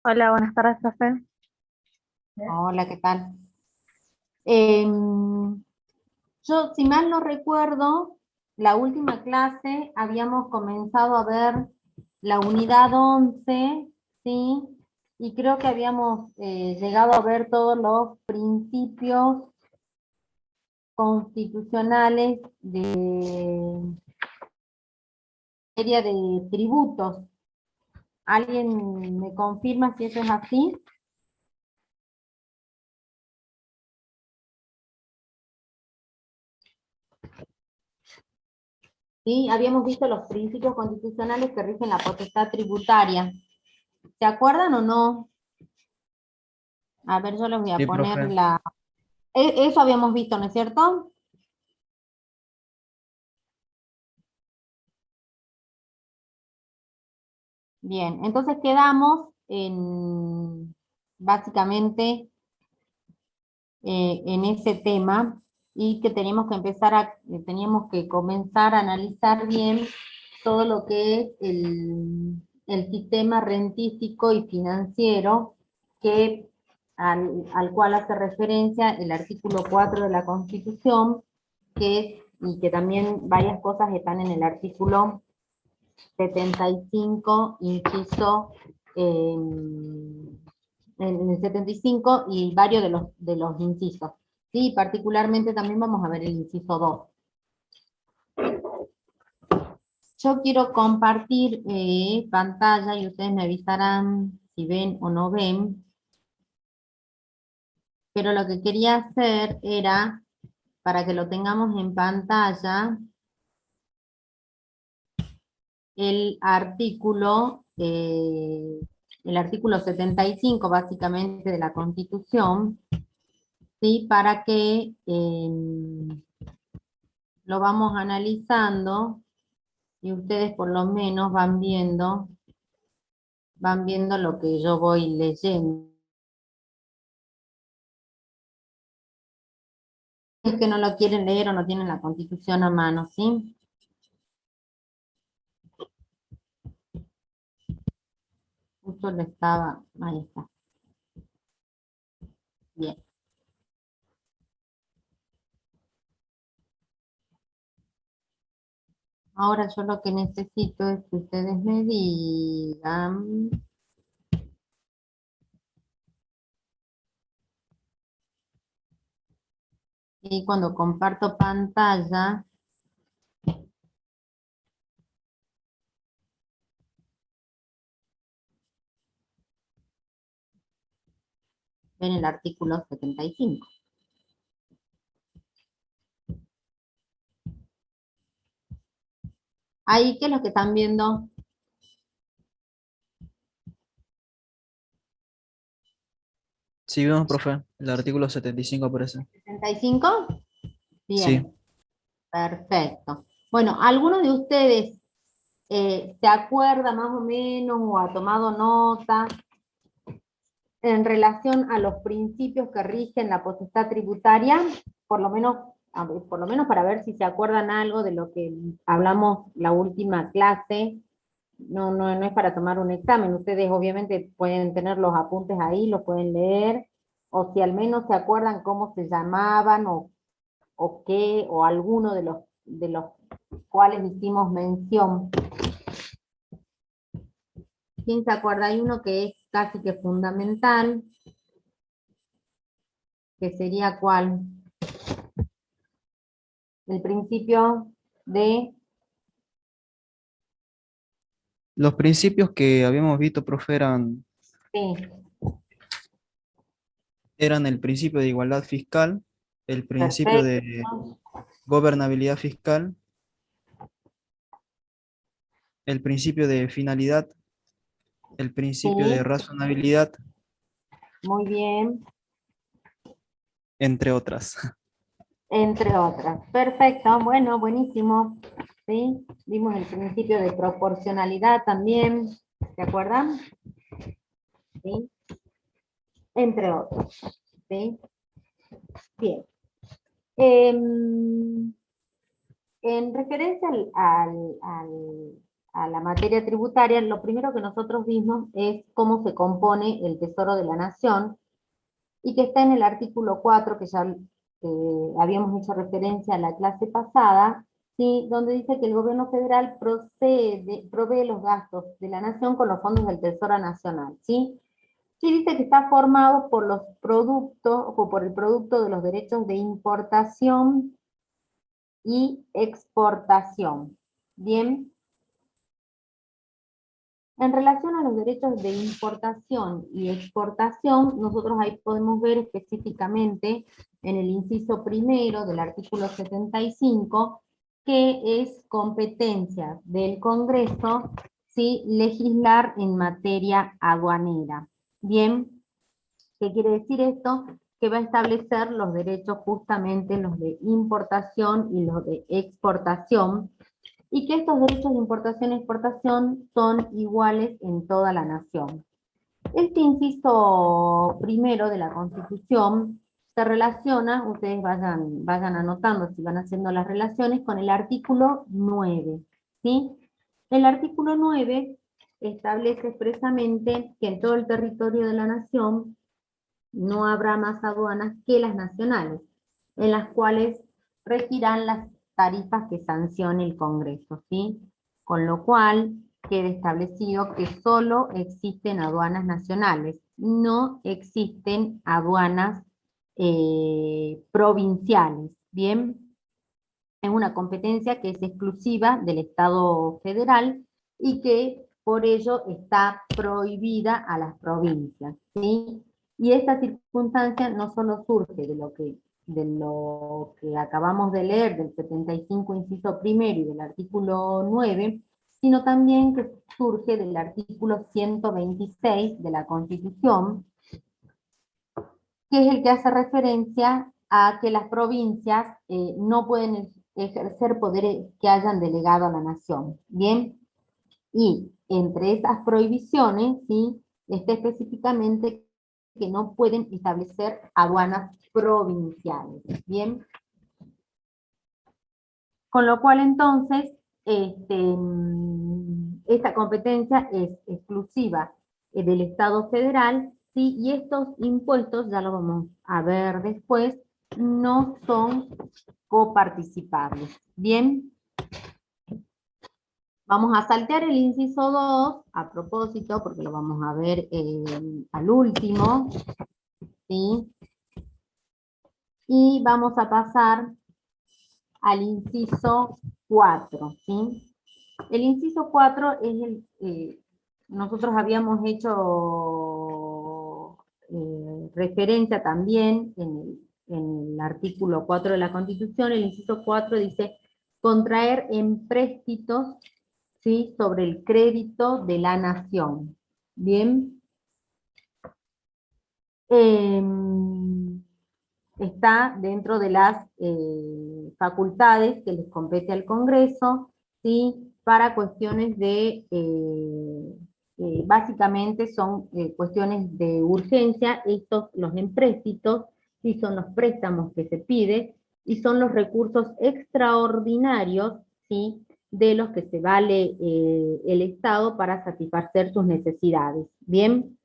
Hola, buenas tardes, profe. Hola, ¿qué tal? Yo, si mal no recuerdo, la última clase habíamos comenzado a ver la unidad 11, ¿sí? Y creo que habíamos llegado a ver todos los principios constitucionales de materia de tributos. ¿Alguien me confirma si eso es así? Sí, habíamos visto los principios constitucionales que rigen la potestad tributaria. ¿Se acuerdan o no? A ver, yo les voy a Sí, poner profe. la... Eso habíamos visto, ¿no es cierto? Bien, entonces quedamos en básicamente en ese tema y que teníamos que comenzar a analizar bien todo lo que es el sistema rentístico y financiero que al cual hace referencia el artículo 4 de la Constitución, y que también varias cosas están en el artículo 75, inciso, en el 75 y varios de los incisos. Sí, particularmente también vamos a ver el inciso 2. Yo quiero compartir pantalla y ustedes me avisarán si ven o no ven, pero lo que quería hacer era, para que lo tengamos en pantalla, el artículo 75 básicamente de la Constitución, ¿sí? Para que lo vamos analizando y ustedes por lo menos van viendo lo que yo voy leyendo. Es que no lo quieren leer o no tienen la Constitución a mano, ¿sí? Justo le estaba, ahí está, bien. Ahora yo lo que necesito es que ustedes me digan, y cuando comparto pantalla, ven el artículo 75. Ahí, ¿qué es lo que están viendo? Sí, vemos, profe. El artículo 75 aparece. 75. Sí. Bien, perfecto. Bueno, ¿alguno de ustedes se acuerda más o menos o ha tomado nota en relación a los principios que rigen la potestad tributaria? Por lo menos, por lo menos para ver si se acuerdan algo de lo que hablamos la última clase. No es para tomar un examen. Ustedes obviamente pueden tener los apuntes ahí, los pueden leer, o si al menos se acuerdan cómo se llamaban o qué, o alguno de los cuales hicimos mención. ¿Quién se acuerda? Hay uno que es casi que fundamental, que sería ¿cuál? El principio de... Los principios que habíamos visto, profe, Sí, eran el principio de igualdad fiscal, el principio perfecto. de gobernabilidad fiscal, el principio de finalidad, el principio de Sí, razonabilidad, muy bien, entre otras. entre otras. Perfecto, bueno, buenísimo. ¿Sí? Vimos el principio de proporcionalidad también, ¿se acuerdan? ¿Sí? Entre otros. ¿Sí? Bien. Em, en referencia a la materia tributaria, lo primero que nosotros vimos es cómo se compone el Tesoro de la Nación, y que está en el artículo 4, que ya habíamos hecho referencia en la clase pasada, ¿sí? Donde dice que el gobierno federal provee los gastos de la nación con los fondos del Tesoro Nacional, ¿sí? Sí dice que está formado por los productos, o por el producto de los derechos de importación y exportación. Bien. En relación a los derechos de importación y exportación, nosotros ahí podemos ver específicamente en el inciso primero del artículo 75, que es competencia del Congreso, ¿sí?, legislar en materia aduanera. Bien, ¿qué quiere decir esto? Que va a establecer los derechos, justamente los de importación y los de exportación, y que estos derechos de importación y exportación son iguales en toda la nación. Este inciso primero de la Constitución se relaciona, ustedes vayan anotando si van haciendo las relaciones, con el artículo 9, ¿sí? El artículo 9 establece expresamente que en todo el territorio de la nación no habrá más aduanas que las nacionales, en las cuales regirán las tarifas que sancione el Congreso, ¿sí? Con lo cual queda establecido que solo existen aduanas nacionales, no existen aduanas provinciales, ¿bien? Es una competencia que es exclusiva del Estado federal y que por ello está prohibida a las provincias, ¿sí? Y esta circunstancia no solo surge de lo que acabamos de leer del 75 inciso primero y del artículo 9, sino también que surge del artículo 126 de la Constitución, que es el que hace referencia a que las provincias no pueden ejercer poderes que hayan delegado a la nación. Bien, y entre esas prohibiciones, ¿sí?, está específicamente que no pueden establecer aduanas provinciales. Bien, con lo cual entonces esta competencia es exclusiva del Estado federal, ¿sí? Y estos impuestos, ya lo vamos a ver después, no son coparticipables. Bien, vamos a saltear el inciso 2, a propósito, porque lo vamos a ver al último, ¿sí? Y vamos a pasar al inciso 4, ¿sí? El inciso 4 es nosotros habíamos hecho referencia también en el artículo 4 de la Constitución. El inciso 4 dice: contraer empréstitos, ¿sí?, sobre el crédito de la nación. Bien. Está dentro de las facultades que les compete al Congreso, ¿sí?, para cuestiones de, básicamente son cuestiones de urgencia. Los empréstitos, ¿sí?, son los préstamos que se pide, y son los recursos extraordinarios, ¿sí?, de los que se vale el Estado para satisfacer sus necesidades. Bien.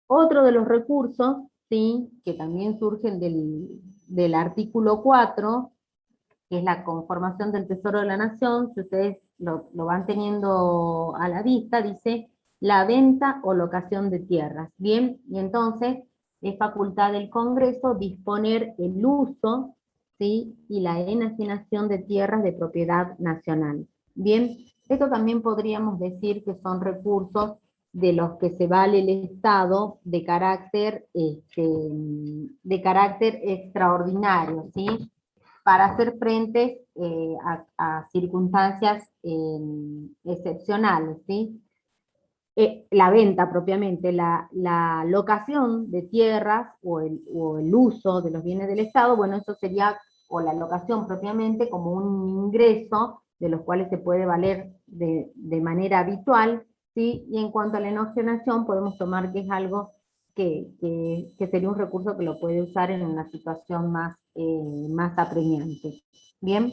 Otro de los recursos, ¿sí?, que también surgen del artículo 4, que es la conformación del Tesoro de la Nación, si ustedes lo van teniendo a la vista, dice la venta o locación de tierras. Bien, y entonces es facultad del Congreso disponer el uso, ¿sí?, y la enajenación de tierras de propiedad nacional. Bien, esto también podríamos decir que son recursos de los que se vale el Estado de carácter extraordinario, ¿sí?, para hacer frente a circunstancias excepcionales, ¿sí? La venta propiamente, la locación de tierras o el uso de los bienes del Estado, bueno, eso sería, o la locación propiamente, como un ingreso de los cuales se puede valer de manera habitual, ¿sí? Y en cuanto a la enajenación, podemos tomar que es algo que sería un recurso que lo puede usar en una situación más apremiante. Bien.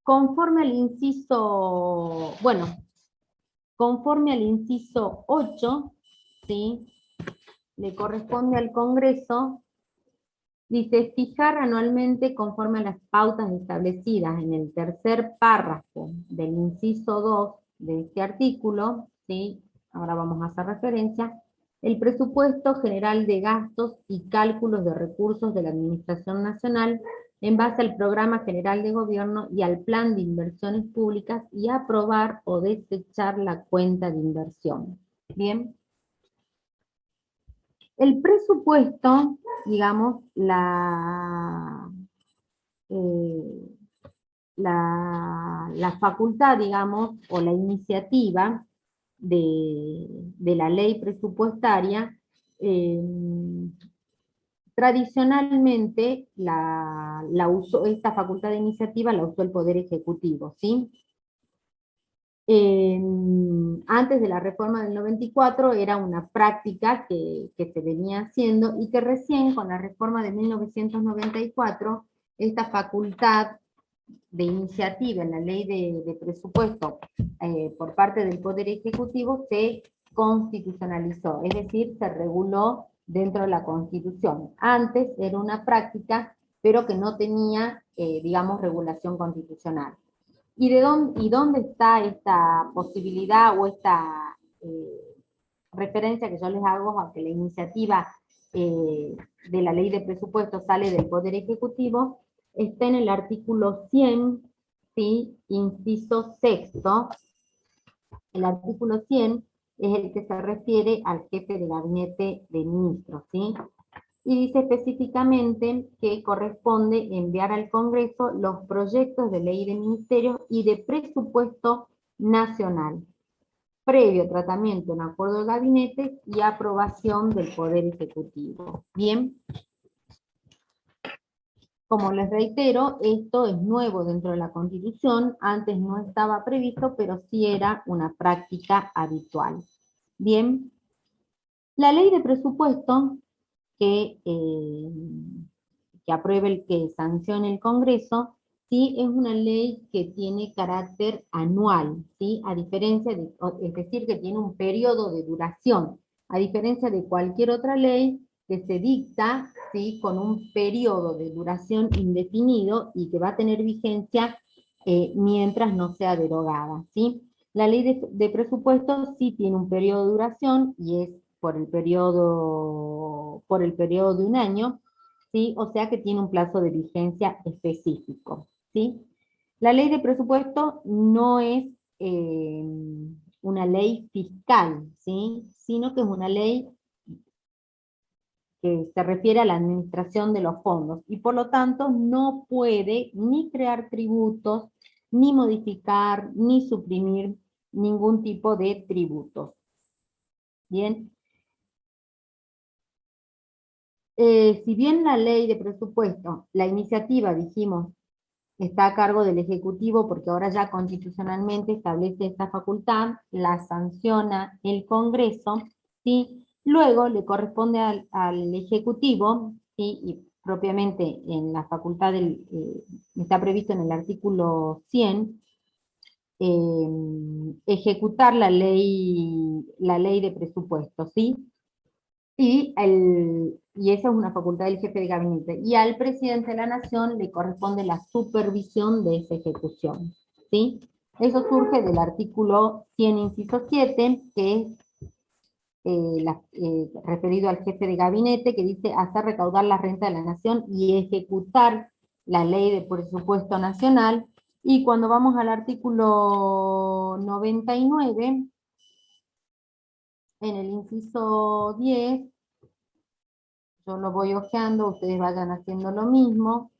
Conforme al inciso, bueno, conforme al inciso 8, ¿sí? Le corresponde al Congreso, dice, fijar anualmente conforme a las pautas establecidas en el tercer párrafo del inciso 2 de este artículo, ¿sí? Ahora vamos a hacer referencia, el presupuesto general de gastos y cálculos de recursos de la Administración Nacional en base al Programa General de Gobierno y al Plan de Inversiones Públicas y aprobar o desechar la cuenta de inversión. Bien. El presupuesto, digamos, la facultad, digamos, o la iniciativa de la ley presupuestaria, tradicionalmente esta facultad de iniciativa la usó el Poder Ejecutivo, ¿sí? Antes de la reforma del 94 era una práctica que se venía haciendo y que recién con la reforma de 1994, esta facultad de iniciativa en la ley de presupuesto por parte del Poder Ejecutivo se constitucionalizó, es decir, se reguló dentro de la Constitución. Antes era una práctica, pero que no tenía, digamos, regulación constitucional. ¿Y dónde está esta posibilidad o esta referencia que yo les hago a que la iniciativa de la ley de presupuesto sale del Poder Ejecutivo? Está en el artículo 100, ¿sí? Inciso sexto. El artículo 100 es el que se refiere al jefe de gabinete de ministros, ¿sí? Y dice específicamente que corresponde enviar al Congreso los proyectos de ley de ministerios y de presupuesto nacional, previo tratamiento en acuerdo de gabinete y aprobación del Poder Ejecutivo. Bien, como les reitero, esto es nuevo dentro de la Constitución, antes no estaba previsto, pero sí era una práctica habitual. Bien, la ley de presupuesto que apruebe, que sancione el Congreso, sí es una ley que tiene carácter anual, ¿sí? A diferencia de, es decir, que tiene un periodo de duración, a diferencia de cualquier otra ley que se dicta, ¿sí? Con un periodo de duración indefinido y que va a tener vigencia mientras no sea derogada, ¿sí? La ley de presupuesto sí tiene un periodo de duración y es por el periodo de un año, ¿sí? O sea que tiene un plazo de vigencia específico, ¿sí? La ley de presupuesto no es una ley fiscal, ¿sí? Sino que es una ley que se refiere a la administración de los fondos, y por lo tanto no puede ni crear tributos, ni modificar, ni suprimir ningún tipo de tributos. Bien. Si bien la ley de presupuesto, la iniciativa, dijimos, está a cargo del Ejecutivo, porque ahora ya constitucionalmente establece esta facultad, la sanciona el Congreso, ¿sí? Luego le corresponde al Ejecutivo, ¿sí? Y propiamente en la facultad está previsto en el artículo 100, ejecutar la ley de presupuesto, ¿sí? Y esa es una facultad del jefe de gabinete. Y al presidente de la Nación le corresponde la supervisión de esa ejecución, ¿sí? Eso surge del artículo 100, inciso 7, que es referido al jefe de gabinete, que dice hacer recaudar la renta de la Nación y ejecutar la ley de presupuesto nacional. Y cuando vamos al artículo 99, en el inciso 10, yo lo voy hojeando, ustedes vayan haciendo lo mismo,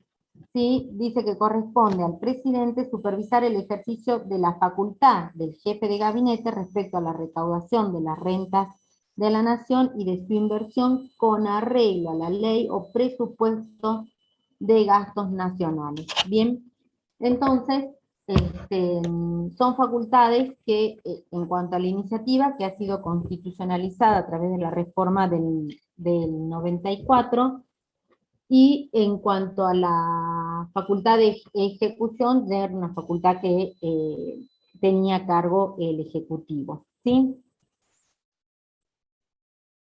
¿sí? Dice que corresponde al presidente supervisar el ejercicio de la facultad del jefe de gabinete respecto a la recaudación de las rentas de la nación y de su inversión con arreglo a la ley o presupuesto de gastos nacionales. Bien, entonces, son facultades que, en cuanto a la iniciativa, que ha sido constitucionalizada a través de la reforma del 94, Y en cuanto a la facultad de ejecución, era una facultad que tenía a cargo el Ejecutivo, ¿sí?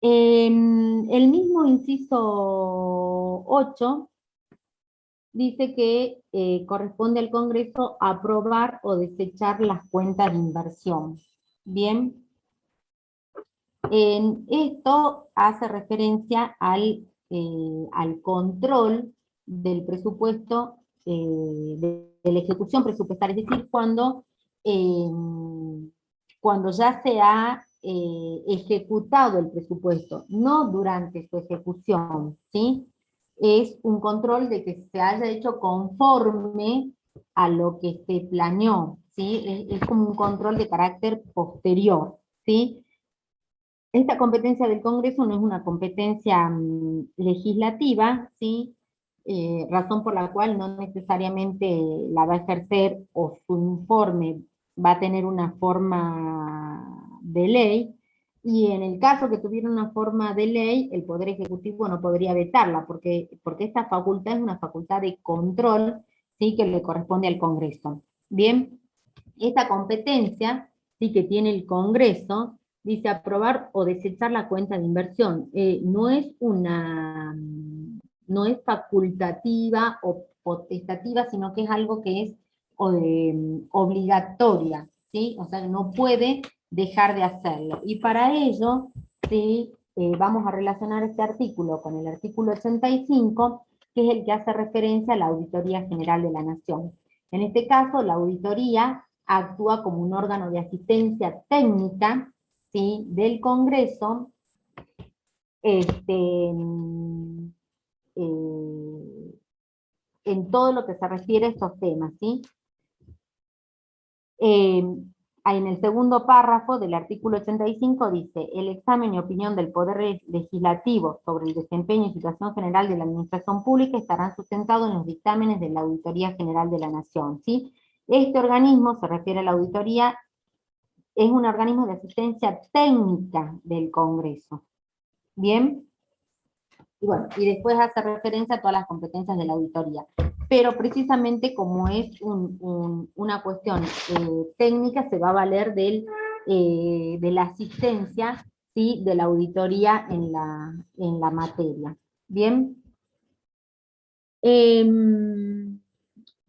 El mismo inciso 8 dice que corresponde al Congreso aprobar o desechar las cuentas de inversión. Bien, esto hace referencia al control del presupuesto, de la ejecución presupuestaria, es decir, eh, cuando ya se ha ejecutado el presupuesto, no durante su ejecución, ¿sí? Es un control de que se haya hecho conforme a lo que se planeó, ¿sí? Es como un control de carácter posterior, ¿sí? Esta competencia del Congreso no es una competencia legislativa, ¿sí? Razón por la cual no necesariamente la va a ejercer o su informe va a tener una forma de ley, y en el caso que tuviera una forma de ley, el Poder Ejecutivo no podría vetarla, porque esta facultad es una facultad de control, ¿sí? Que le corresponde al Congreso. Bien, esta competencia, sí, que tiene el Congreso, dice aprobar o desechar la cuenta de inversión. No es facultativa o potestativa, sino que es algo que es obligatoria, ¿sí? O sea, no puede dejar de hacerlo. Y para ello, ¿sí? Vamos a relacionar este artículo con el artículo 85, que es el que hace referencia a la Auditoría General de la Nación. En este caso, la auditoría actúa como un órgano de asistencia técnica, ¿sí? Del Congreso, este, eh, en todo lo que se refiere a estos temas, ¿sí? En el segundo párrafo del artículo 85 dice: el examen y opinión del Poder Legislativo sobre el desempeño y situación general de la Administración Pública estarán sustentados en los dictámenes de la Auditoría General de la Nación, ¿sí? Este organismo, se refiere a la auditoría, es un organismo de asistencia técnica del Congreso. Bien, y bueno, y después hace referencia a todas las competencias de la auditoría. Pero precisamente como es una cuestión técnica, se va a valer de la asistencia, ¿sí? De la auditoría en la materia. Bien.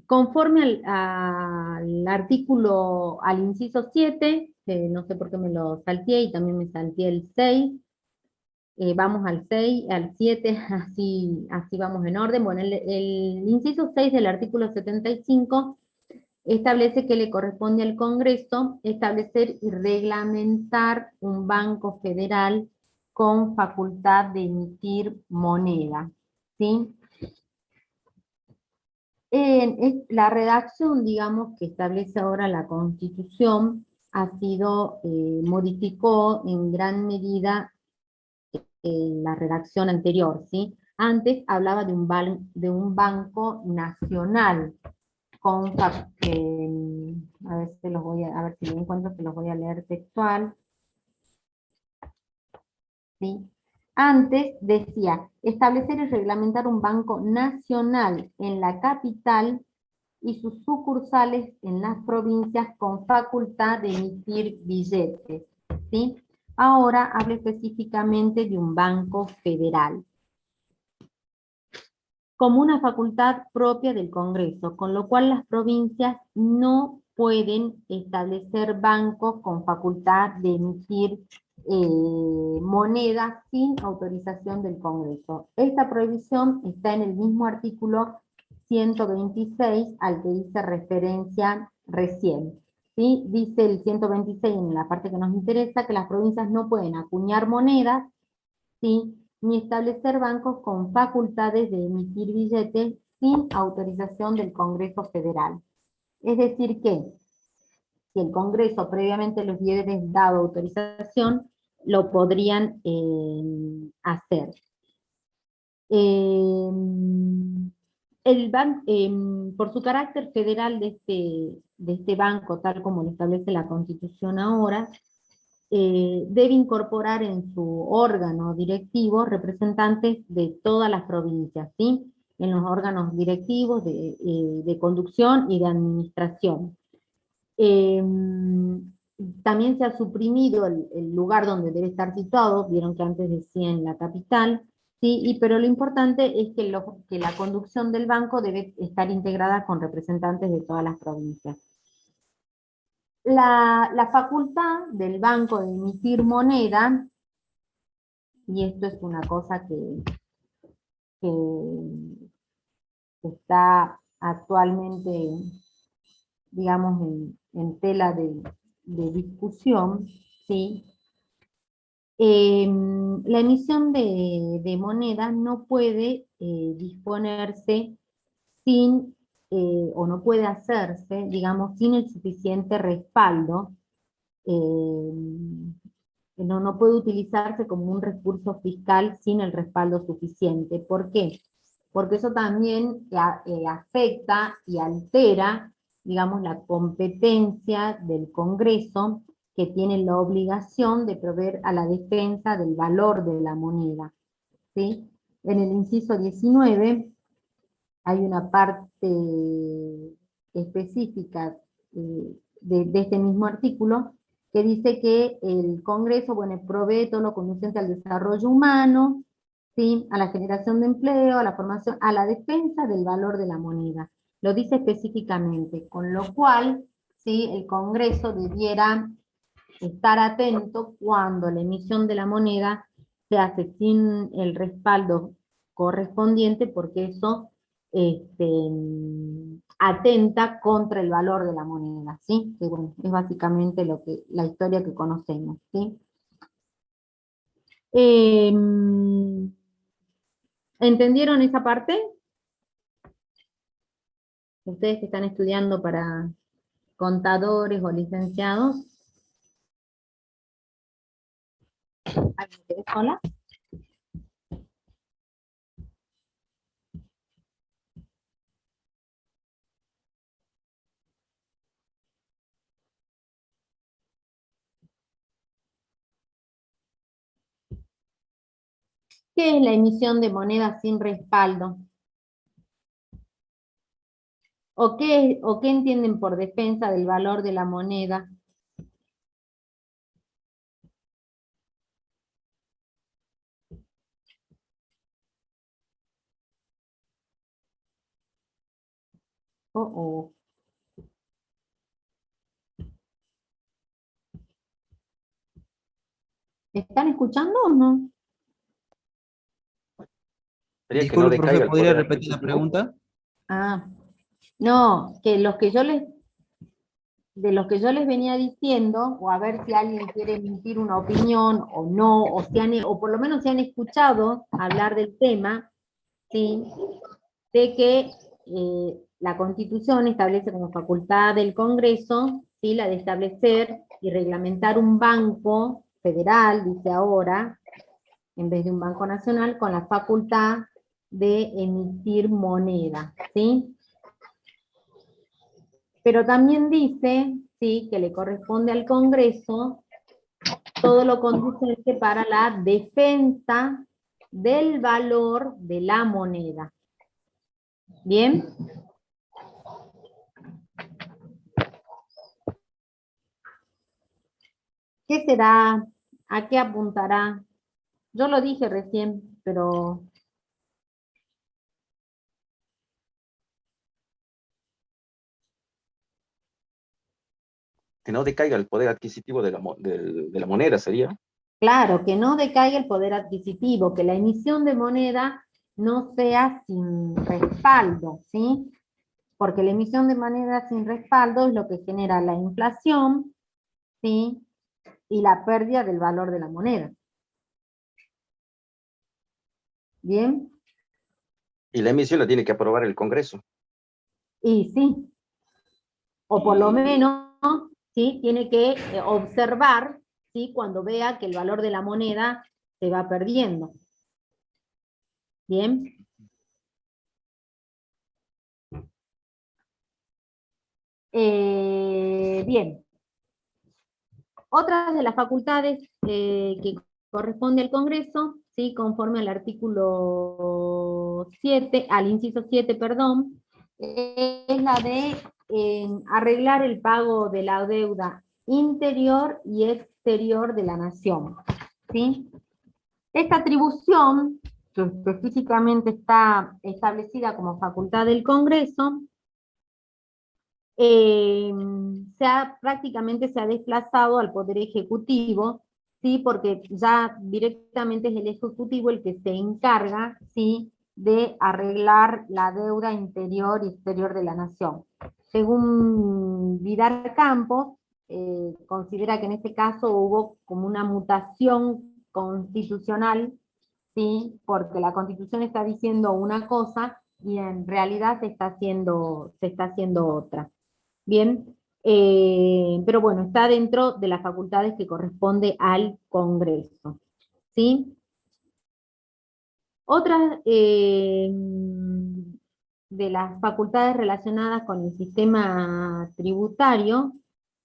Conforme al artículo, al inciso 7, que no sé por qué me lo salteé, y también me salteé el 6, vamos al 6, al 7, así vamos en orden. Bueno, el inciso 6 del artículo 75 establece que le corresponde al Congreso establecer y reglamentar un banco federal con facultad de emitir moneda, ¿sí? La redacción, digamos, que establece ahora la Constitución, modificó en gran medida la redacción anterior, ¿sí? Antes hablaba de un banco nacional, a ver a ver si lo encuentro, se los voy a leer textual, ¿sí? Antes decía, establecer y reglamentar un banco nacional en la capital y sus sucursales en las provincias con facultad de emitir billetes, ¿sí? Ahora habla específicamente de un banco federal, como una facultad propia del Congreso, con lo cual las provincias no pueden establecer bancos con facultad de emitir moneda sin autorización del Congreso. Esta prohibición está en el mismo artículo 126 al que hice referencia recién, ¿sí? Dice el 126 en la parte que nos interesa que las provincias no pueden acuñar monedas, ¿sí? Ni establecer bancos con facultades de emitir billetes sin autorización del Congreso Federal. Es decir que, si el Congreso previamente les hubiera dado autorización, lo podrían hacer. Eh, por su carácter federal de este banco, tal como lo establece la Constitución ahora, debe incorporar en su órgano directivo representantes de todas las provincias, ¿sí? En los órganos directivos de conducción y de administración. También se ha suprimido el lugar donde debe estar situado, vieron que antes decía en la capital, ¿sí? Pero lo importante es que la conducción del banco debe estar integrada con representantes de todas las provincias. La facultad del banco de emitir moneda, y esto es una cosa que está actualmente, digamos, en tela de discusión, ¿sí? La emisión de moneda no puede disponerse sin, o no puede hacerse, digamos, sin el suficiente respaldo. No puede utilizarse como un recurso fiscal sin el respaldo suficiente. ¿Por qué? Porque eso también afecta y altera, digamos, la competencia del Congreso, que tiene la obligación de proveer a la defensa del valor de la moneda, ¿sí? En el inciso 19 hay una parte específica de este mismo artículo, que dice que el Congreso, bueno, provee todo lo conducente al desarrollo humano, ¿sí? A la generación de empleo, a la formación, a la defensa del valor de la moneda. Lo dice específicamente, con lo cual, ¿sí? El Congreso debiera estar atento cuando la emisión de la moneda se hace sin el respaldo correspondiente, porque eso atenta contra el valor de la moneda, ¿sí? Que bueno, es básicamente la historia que conocemos, ¿sí? ¿Entendieron esa parte? Ustedes que están estudiando para contadores o licenciados. ¿Alguien quiere sola? ¿Qué es la emisión de moneda sin respaldo? ¿O qué entienden por defensa del valor de la moneda? Oh, oh. ¿Están escuchando o no? Sería que no Disculpe, profe, decaiga el ¿podría poder repetir la adquisitivo. pregunta? Ah, no, que de los que yo les venía diciendo, o a ver si alguien quiere emitir una opinión o no, o por lo menos se han escuchado hablar del tema, ¿sí? De que la Constitución establece como facultad del Congreso, ¿sí? La de establecer y reglamentar un banco federal, dice ahora, en vez de un banco nacional, con la facultad de emitir moneda, ¿sí? Pero también dice, ¿sí?, que le corresponde al Congreso todo lo conducente para la defensa del valor de la moneda. ¿Bien? ¿Qué será? ¿A qué apuntará? Yo lo dije recién, pero Que no decaiga el poder adquisitivo de la moneda, sería. claro, que no decaiga el poder adquisitivo, que la emisión de moneda no sea sin respaldo, ¿sí? Porque la emisión de moneda sin respaldo es lo que genera la inflación, ¿sí? Y la pérdida del valor de la moneda. ¿Bien? Y la emisión la tiene que aprobar el Congreso. Y sí, o por lo menos, ¿sí?, tiene que observar, ¿sí?, cuando vea que el valor de la moneda se va perdiendo. ¿Bien? Bien. Otras de las facultades que corresponde al Congreso, ¿sí? Conforme al artículo 7, al inciso 7, perdón, es la de arreglar el pago de la deuda interior y exterior de la nación, ¿sí? Esta atribución, que específicamente está establecida como facultad del Congreso, prácticamente se ha desplazado al Poder Ejecutivo, ¿sí? Porque ya directamente es el Ejecutivo el que se encarga, ¿sí?, de arreglar la deuda interior y exterior de la nación. Según Vidal Campos, considera que en este caso hubo como una mutación constitucional, ¿sí? Porque la Constitución está diciendo una cosa y en realidad se está haciendo otra. Bien, pero bueno, está dentro de las facultades que corresponde al Congreso, ¿sí? Otras de las facultades relacionadas con el sistema tributario,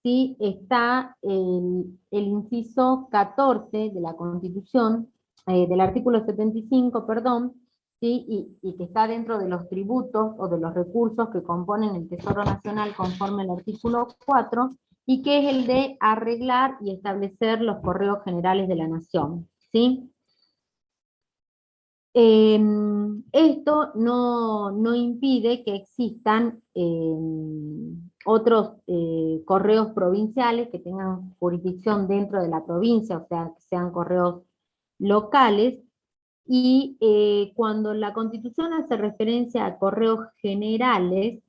¿sí? Está el inciso 14 de la Constitución, del artículo 75, perdón, ¿sí? Y que está dentro de los tributos o de los recursos que componen el Tesoro Nacional conforme al artículo 4, y que es el de arreglar y establecer los correos generales de la nación, ¿sí? Esto no impide que existan otros correos provinciales que tengan jurisdicción dentro de la provincia, o sea, que sean correos locales, y cuando la Constitución hace referencia a correos generales,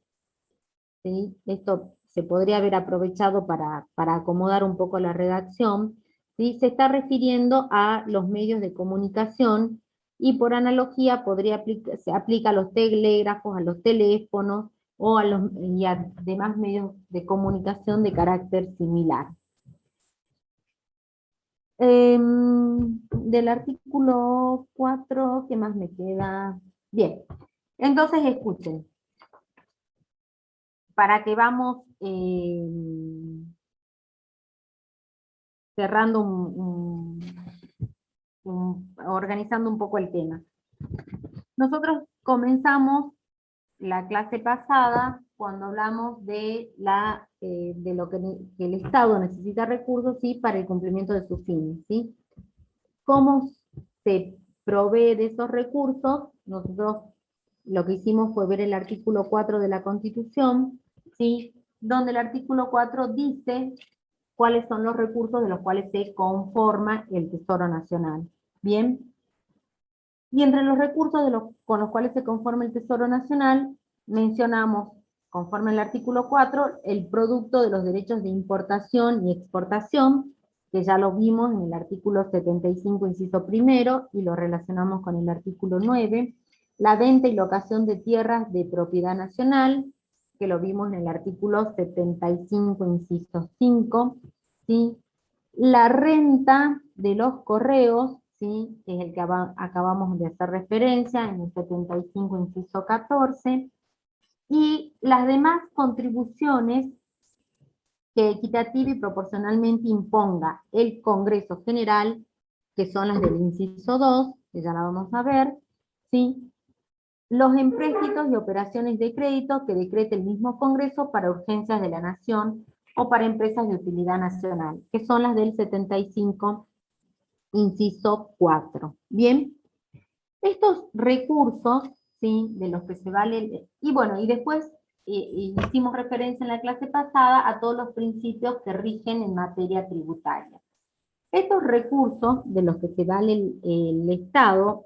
¿sí? Esto se podría haber aprovechado para acomodar un poco la redacción, ¿sí? Se está refiriendo a los medios de comunicación, y por analogía se aplica a los telégrafos, a los teléfonos, y a demás medios de comunicación de carácter similar. Del artículo 4, ¿qué más me queda? Bien, entonces escuchen, para que vamos cerrando organizando un poco el tema. Nosotros comenzamos la clase pasada cuando hablamos de lo que el Estado necesita recursos, ¿sí?, para el cumplimiento de sus fines, ¿sí? ¿Cómo se provee de esos recursos? Nosotros lo que hicimos fue ver el artículo 4 de la Constitución, ¿sí?, donde el artículo 4 dice cuáles son los recursos de los cuales se conforma el Tesoro Nacional. Bien, y entre los recursos con los cuales se conforma el Tesoro Nacional, mencionamos, conforme al artículo 4, el producto de los derechos de importación y exportación, que ya lo vimos en el artículo 75, inciso primero, y lo relacionamos con el artículo 9, la venta y locación de tierras de propiedad nacional, que lo vimos en el artículo 75, inciso 5, ¿sí? La renta de los correos, ¿sí?, que es el que acabamos de hacer referencia en el 75, inciso 14, y las demás contribuciones que equitativa y proporcionalmente imponga el Congreso General, que son las del inciso 2, que ya la vamos a ver, ¿sí?, los empréstitos y operaciones de crédito que decrete el mismo Congreso para urgencias de la Nación o para empresas de utilidad nacional, que son las del 75, inciso 4. Bien, estos recursos, ¿sí?, de los que se vale, y bueno, y después hicimos referencia en la clase pasada a todos los principios que rigen en materia tributaria. Estos recursos de los que se vale el Estado,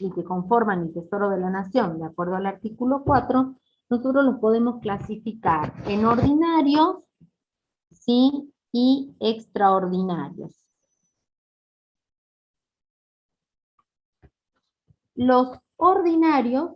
y que conforman el Tesoro de la Nación, de acuerdo al artículo 4, nosotros los podemos clasificar en ordinarios, ¿sí?, y extraordinarios. Los ordinarios,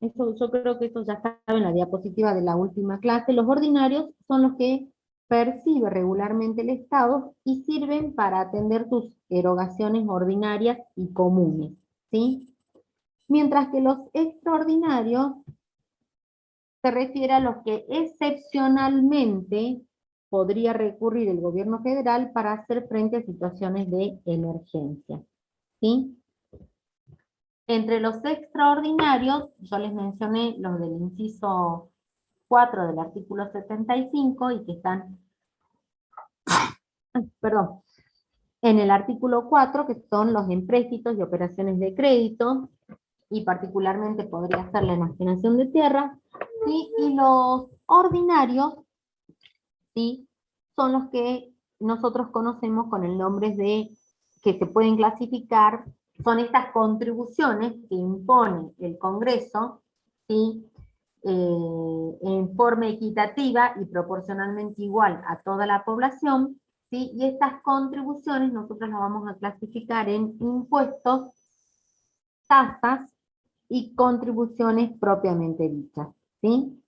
yo creo que eso ya estaba en la diapositiva de la última clase, los ordinarios son los que percibe regularmente el Estado y sirven para atender sus erogaciones ordinarias y comunes, ¿sí? Mientras que los extraordinarios se refiere a los que excepcionalmente podría recurrir el gobierno federal para hacer frente a situaciones de emergencia. ¿Sí? Entre los extraordinarios, yo les mencioné los del inciso 4 del artículo 75 y que están, perdón, en el artículo 4, que son los empréstitos y operaciones de crédito, y particularmente podría ser la enajenación de tierra, ¿sí? Y los ordinarios, ¿sí? Son los que nosotros conocemos con el nombre de, que se pueden clasificar, son estas contribuciones que impone el Congreso, ¿sí? En forma equitativa y proporcionalmente igual a toda la población, ¿sí? Y estas contribuciones nosotros las vamos a clasificar en impuestos, tasas y contribuciones propiamente dichas, ¿sí?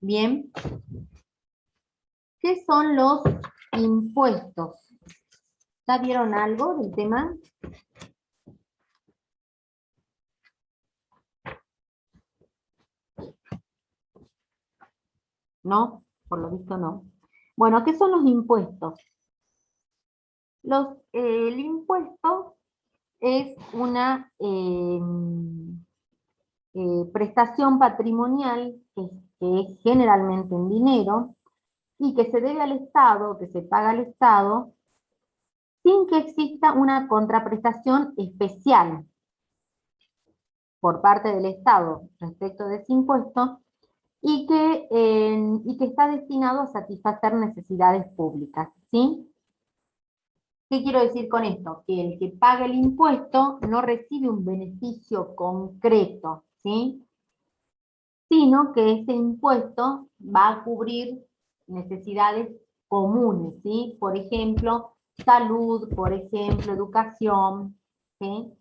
Bien. ¿Qué son los impuestos? ¿Ya vieron algo del tema? ¿No? Por lo visto no. Bueno, ¿qué son los impuestos? El impuesto es una prestación patrimonial que es generalmente en dinero y que se debe al Estado, que se paga al Estado, sin que exista una contraprestación especial por parte del Estado respecto de ese impuesto, y que está destinado a satisfacer necesidades públicas, ¿sí? ¿Qué quiero decir con esto? Que el que paga el impuesto no recibe un beneficio concreto, ¿sí? Sino que ese impuesto va a cubrir necesidades comunes, ¿sí? Por ejemplo, salud, por ejemplo, educación, ¿sí?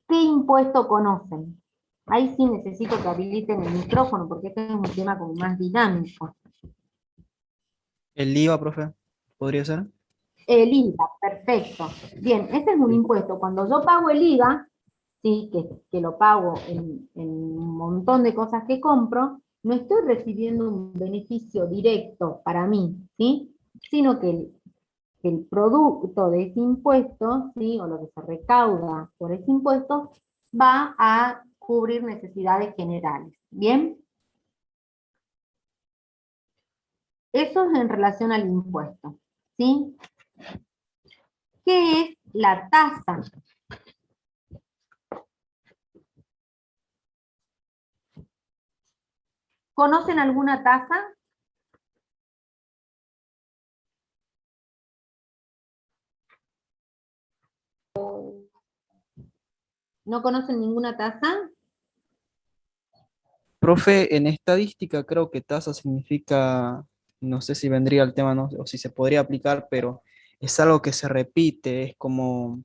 ¿Qué impuesto conocen? Ahí sí necesito que habiliten el micrófono porque este es un tema como más dinámico. El IVA, profe, ¿podría ser? El IVA, perfecto. Bien, ese es un impuesto. Cuando yo pago el IVA, ¿sí? que lo pago en un montón de cosas que compro, no estoy recibiendo un beneficio directo para mí, ¿sí? Sino que el producto de ese impuesto, ¿sí? O lo que se recauda por ese impuesto, va a cubrir necesidades generales. ¿Bien? Eso es en relación al impuesto, ¿sí? ¿Qué es la tasa? ¿Conocen alguna tasa? ¿No conocen ninguna tasa? Profe, en estadística creo que tasa significa, no sé si vendría el tema, ¿no? O si se podría aplicar, pero es algo que se repite, es como,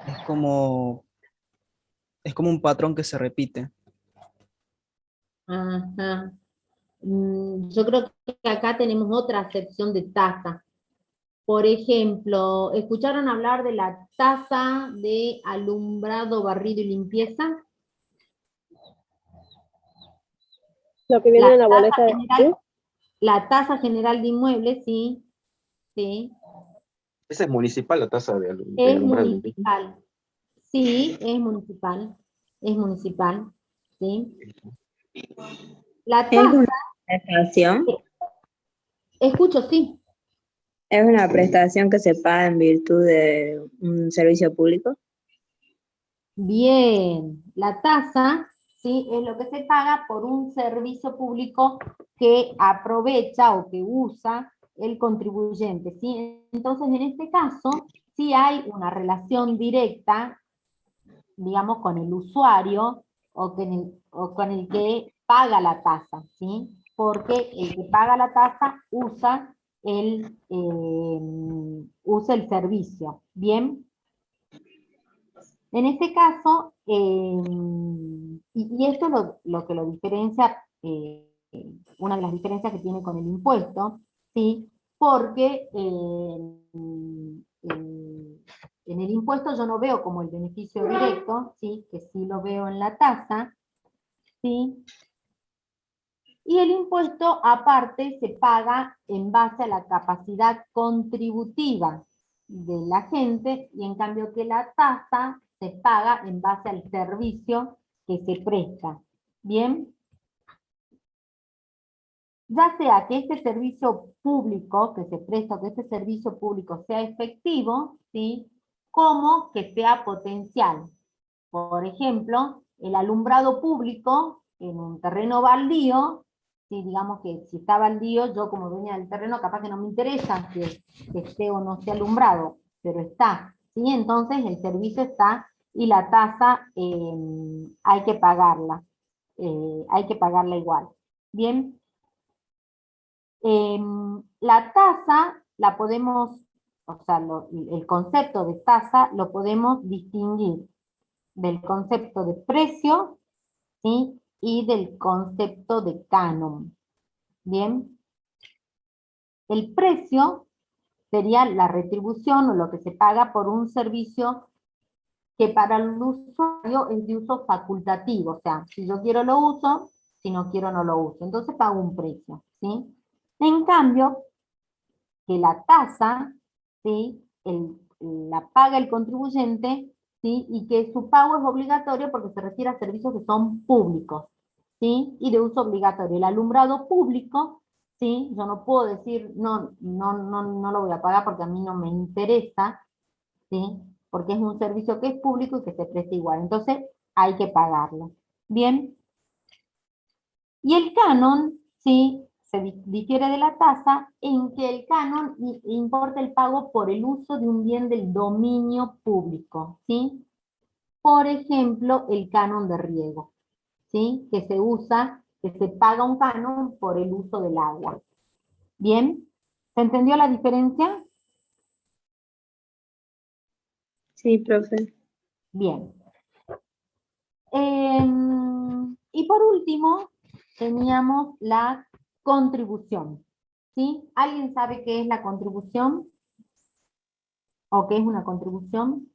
es como un patrón que se repite. Ajá. Yo creo que acá tenemos otra acepción de tasa. Por ejemplo, ¿escucharon hablar de la tasa de alumbrado, barrido y limpieza? Lo que La viene en la tasa boleta de general, la tasa general de inmuebles, sí, sí, Esa es municipal, la tasa de es alumbrado y limpieza. municipal. Sí, es municipal, ¿sí? La ¿Es una tasa, prestación? escucho, sí, ¿Es una prestación que se paga en virtud de un servicio público? bien, la tasa, ¿sí? Es lo que se paga por un servicio público que aprovecha o que usa el contribuyente, ¿sí? Entonces, en este caso, sí hay una relación directa, digamos, con el usuario o con el que paga la tasa, ¿sí? Porque el que paga la tasa usa el servicio, ¿bien? En este caso, y esto es lo que lo diferencia, una de las diferencias que tiene con el impuesto, ¿sí? porque en el impuesto yo no veo como el beneficio directo, ¿sí? Que sí lo veo en la tasa, ¿sí? Y el impuesto aparte se paga en base a la capacidad contributiva de la gente, y en cambio que la tasa se paga en base al servicio que se presta. ¿Bien? Ya sea que este servicio público que se presta, que este servicio público sea efectivo, ¿sí? Como que sea potencial. Por ejemplo, el alumbrado público en un terreno baldío, ¿sí? Digamos que si está baldío, yo como dueña del terreno capaz que no me interesa que esté o no esté alumbrado, pero está, ¿sí? Entonces el servicio está y la tasa hay que pagarla igual. Bien, la tasa la podemos, o sea, el concepto de tasa lo podemos distinguir del concepto de precio, ¿sí? Y del concepto de canon. Bien, el precio sería la retribución o lo que se paga por un servicio que para el usuario es de uso facultativo, o sea, si yo quiero lo uso, si no quiero no lo uso, entonces pago un precio, ¿sí? En cambio, que la tasa, ¿sí? La paga el contribuyente, ¿sí? Y que su pago es obligatorio porque se refiere a servicios que son públicos, ¿sí? Y de uso obligatorio. El alumbrado público, ¿sí? Yo no puedo decir, no lo voy a pagar porque a mí no me interesa, ¿sí? Porque es un servicio que es público y que se presta igual. Entonces, hay que pagarlo. Bien. Y el canon, ¿sí? Se difiere de la tasa en que el canon importa el pago por el uso de un bien del dominio público, ¿sí? Por ejemplo, el canon de riego, ¿sí? Que se paga un canon por el uso del agua. ¿Bien? ¿Se entendió la diferencia? Sí, profe. Bien. Y por último, teníamos la contribución, ¿sí? ¿Alguien sabe qué es la contribución? ¿O qué es una contribución?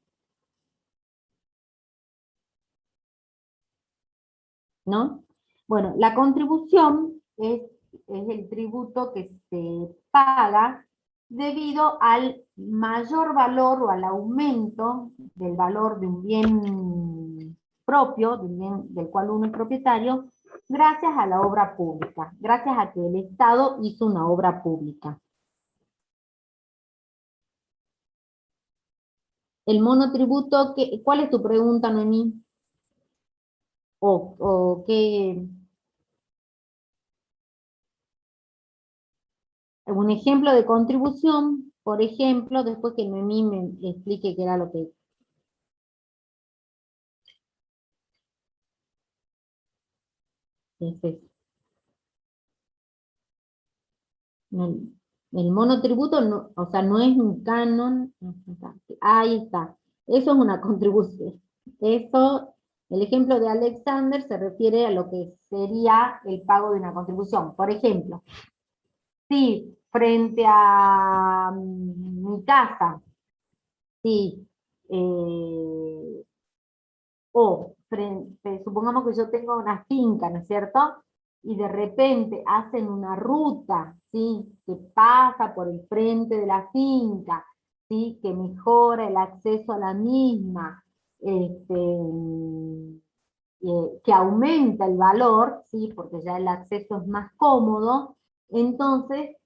¿No? Bueno, la contribución es el tributo que se paga debido al mayor valor o al aumento del valor de un bien propio, de un bien del cual uno es propietario, gracias a la obra pública, gracias a que el Estado hizo una obra pública. El monotributo, ¿cuál es tu pregunta, Noemí? ¿O qué? Un ejemplo de contribución, por ejemplo, después que Noemí me explique qué era lo que... es eso. El monotributo, no, o sea, no es un canon. Ahí está. Eso es una contribución. Eso, el ejemplo de Alexander se refiere a lo que sería el pago de una contribución. Por ejemplo, si frente a mi casa, si, supongamos que yo tengo una finca, ¿no es cierto? Y de repente hacen una ruta, ¿sí? Que pasa por el frente de la finca, ¿sí? Que mejora el acceso a la misma, que aumenta el valor, ¿sí? Porque ya el acceso es más cómodo. Entonces,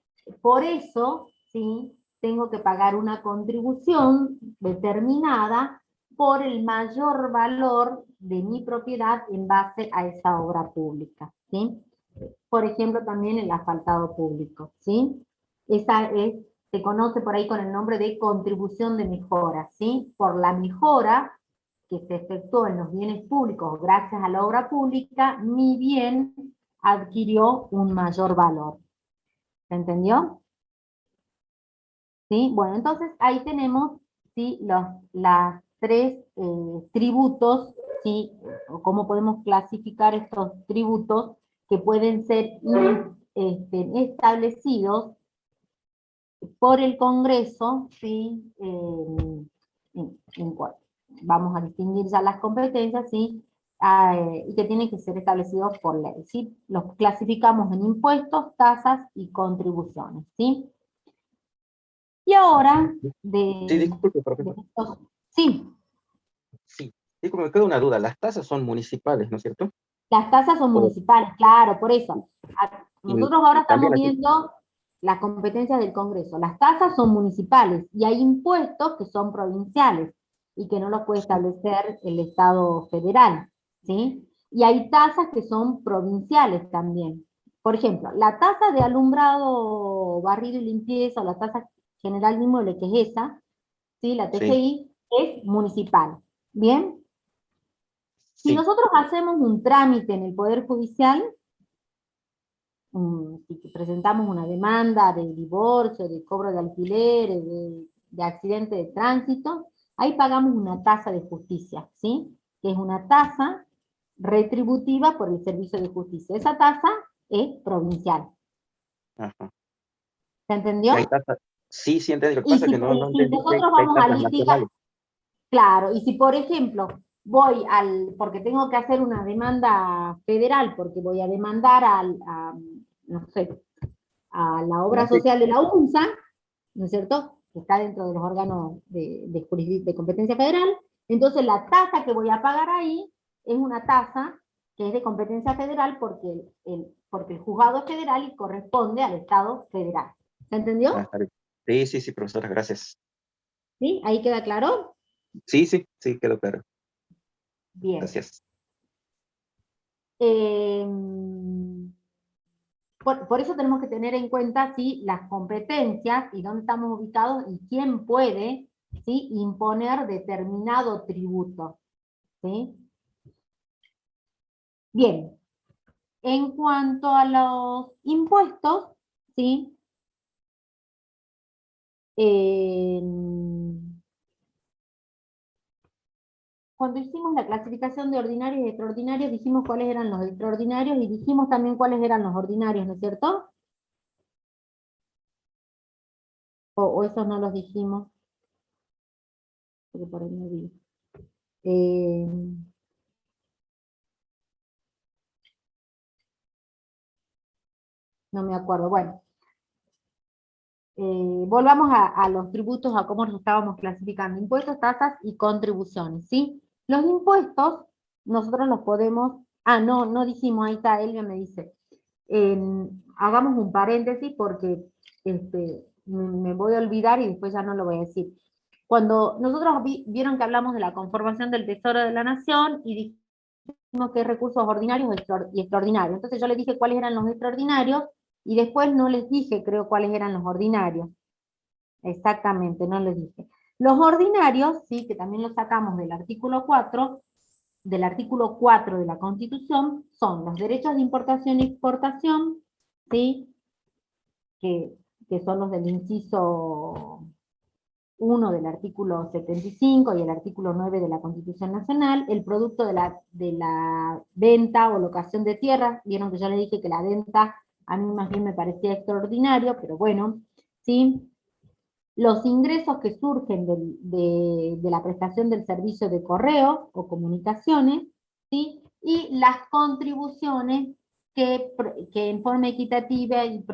por eso, ¿sí? Tengo que pagar una contribución determinada por el mayor valor de mi propiedad en base a esa obra pública, ¿sí? Por ejemplo, también el asfaltado público, ¿sí? Se conoce por ahí con el nombre de contribución de mejora, ¿sí? Por la mejora que se efectuó en los bienes públicos gracias a la obra pública, mi bien adquirió un mayor valor. ¿Se entendió? ¿Sí? Bueno, entonces ahí tenemos, ¿sí? Las tres tributos, ¿sí? O cómo podemos clasificar estos tributos que pueden ser establecidos por el Congreso, ¿sí? Vamos a distinguir ya las competencias, ¿sí? Y que tienen que ser establecidos por ley, ¿sí? Los clasificamos en impuestos, tasas y contribuciones, ¿sí? Y ahora, Sí, disculpe, profesor. sí, Sí, disculpe, me queda una duda. Las tasas son municipales, ¿no es cierto? las tasas son O- municipales, claro, por eso. y Nosotros ahora también estamos aquí. viendo las competencias del Congreso. Las tasas son municipales y hay impuestos que son provinciales y que no los puede establecer el Estado federal, ¿sí? Y hay tasas que son provinciales también. Por ejemplo, la tasa de alumbrado, barrido y limpieza, o la tasa general de inmueble, que es esa, ¿sí? La Sí, TGI, es municipal. ¿Bien? Si sí, nosotros hacemos un trámite en el Poder Judicial, si presentamos una demanda de divorcio, de cobro de alquileres, de accidente de tránsito, ahí pagamos una tasa de justicia, ¿sí? Que es una tasa retributiva por el servicio de justicia. Esa tasa es provincial. ajá. ¿Se Y hay entendió? tasas. Sí, sí, entendí. Lo que Y pasa es si, que no si entendí que nosotros hay vamos a tasas litigar, nacionales. claro, y si por ejemplo voy porque tengo que hacer una demanda federal, porque voy a demandar no sé, a la obra Sí, social de la UNSA, ¿no es cierto?, que está dentro de los órganos de competencia federal, entonces la tasa que voy a pagar ahí es una tasa que es de competencia federal porque el juzgado es federal y corresponde al Estado federal. ¿Se entendió? está bien. Sí, sí, sí, profesora, gracias. ¿Sí? ¿Ahí queda claro? Sí, sí, sí, quedó claro. Bien. Gracias. Eh, por eso tenemos que tener en cuenta, ¿sí?, las competencias y dónde estamos ubicados y quién puede, ¿sí?, imponer determinado tributo, ¿sí? Bien, en cuanto a los impuestos, ¿sí? Eh, Cuando hicimos la clasificación de ordinarios y extraordinarios, dijimos cuáles eran los extraordinarios y dijimos también cuáles eran los ordinarios, ¿no es cierto? O esos no los dijimos, porque por ahí me vi. No me acuerdo, bueno. Volvamos a los tributos, a cómo los estábamos clasificando: impuestos, tasas y contribuciones, ¿sí? Los impuestos, nosotros los podemos, no dijimos, ahí está, Elvia me dice, hagamos un paréntesis porque me voy a olvidar y después ya no lo voy a decir. Cuando nosotros vieron que hablamos de la conformación del Tesoro de la Nación y dijimos que hay recursos ordinarios y extraordinarios, entonces yo les dije cuáles eran los extraordinarios y después no les dije, creo, cuáles eran los ordinarios. Exactamente, no les dije. Los ordinarios, sí, que también los sacamos del artículo 4 de la Constitución, son los derechos de importación y exportación, ¿sí? Que son los del inciso 1 del artículo 75 y el artículo 9 de la Constitución Nacional, el producto de la venta o locación de tierras. Vieron que yo les dije que la venta a mí más bien me parecía extraordinario, pero bueno, ¿sí? Los ingresos que surgen de la prestación del servicio de correo o comunicaciones, ¿sí? Y las contribuciones que en forma equitativa y